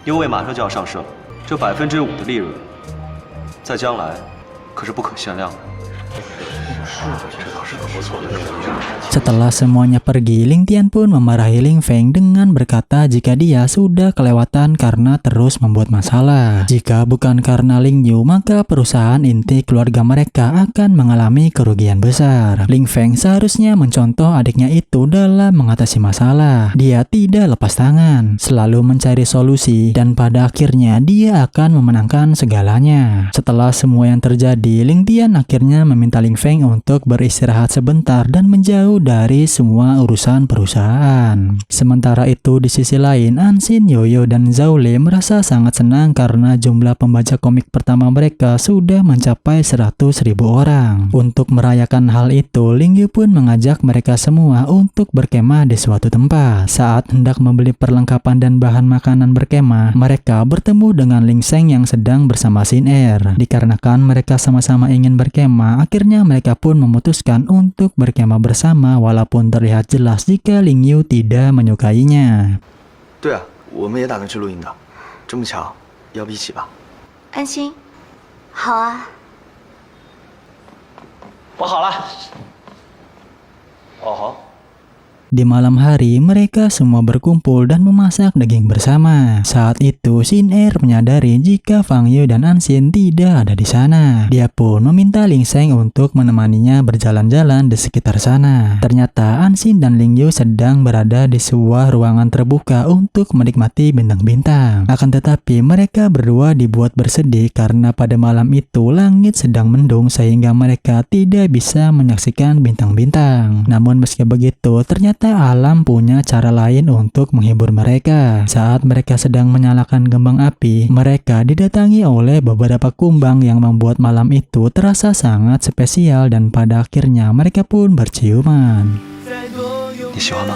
优惠马上就要上市了，这5%的利润，在将来可是不可限量的。 Setelah semuanya pergi, Ling Tian pun memarahi Ling Feng dengan berkata jika dia sudah kelewatan karena terus membuat masalah. Jika bukan karena Ling Yu, maka perusahaan inti keluarga mereka akan mengalami kerugian besar. Ling Feng seharusnya mencontoh adiknya itu dalam mengatasi masalah. Dia tidak lepas tangan, selalu mencari solusi, dan pada akhirnya dia akan memenangkan segalanya. Setelah semua yang terjadi, Ling Tian akhirnya meminta Ling Feng untuk beristirahat sebentar dan menjauh dari semua urusan perusahaan. Sementara itu di sisi lain, Ansin, Yoyo, dan Zhao Lei merasa sangat senang karena jumlah pembaca komik pertama mereka sudah mencapai 100.000 orang. Untuk merayakan hal itu, Ling Yu pun mengajak mereka semua untuk berkemah di suatu tempat. Saat hendak membeli perlengkapan dan bahan makanan berkemah, mereka bertemu dengan Ling Sheng yang sedang bersama Sin Er. Dikarenakan mereka sama-sama ingin berkemah, akhirnya mereka pun memutuskan untuk berkemah bersama walaupun terlihat jelas jika Ling Yu tidak menyukainya. 对啊，我们也打算去露营的，这么巧，要不一起吧？安心，好啊。我好了。哦好。 Di malam hari, mereka semua berkumpul dan memasak daging bersama. Saat itu, Sin Er menyadari jika Fang Yu dan Ansin tidak ada di sana. Dia pun meminta Ling Sheng untuk menemaninya berjalan-jalan di sekitar sana. Ternyata Ansin dan Ling Yu sedang berada di sebuah ruangan terbuka untuk menikmati bintang-bintang. Akan tetapi, mereka berdua dibuat bersedih karena pada malam itu langit sedang mendung sehingga mereka tidak bisa menyaksikan bintang-bintang. Namun meski begitu, ternyata alam punya cara lain untuk menghibur mereka. Saat mereka sedang menyalakan kembang api, mereka didatangi oleh beberapa kumbang yang membuat malam itu terasa sangat spesial dan pada akhirnya mereka pun berciuman. 你喜欢吗？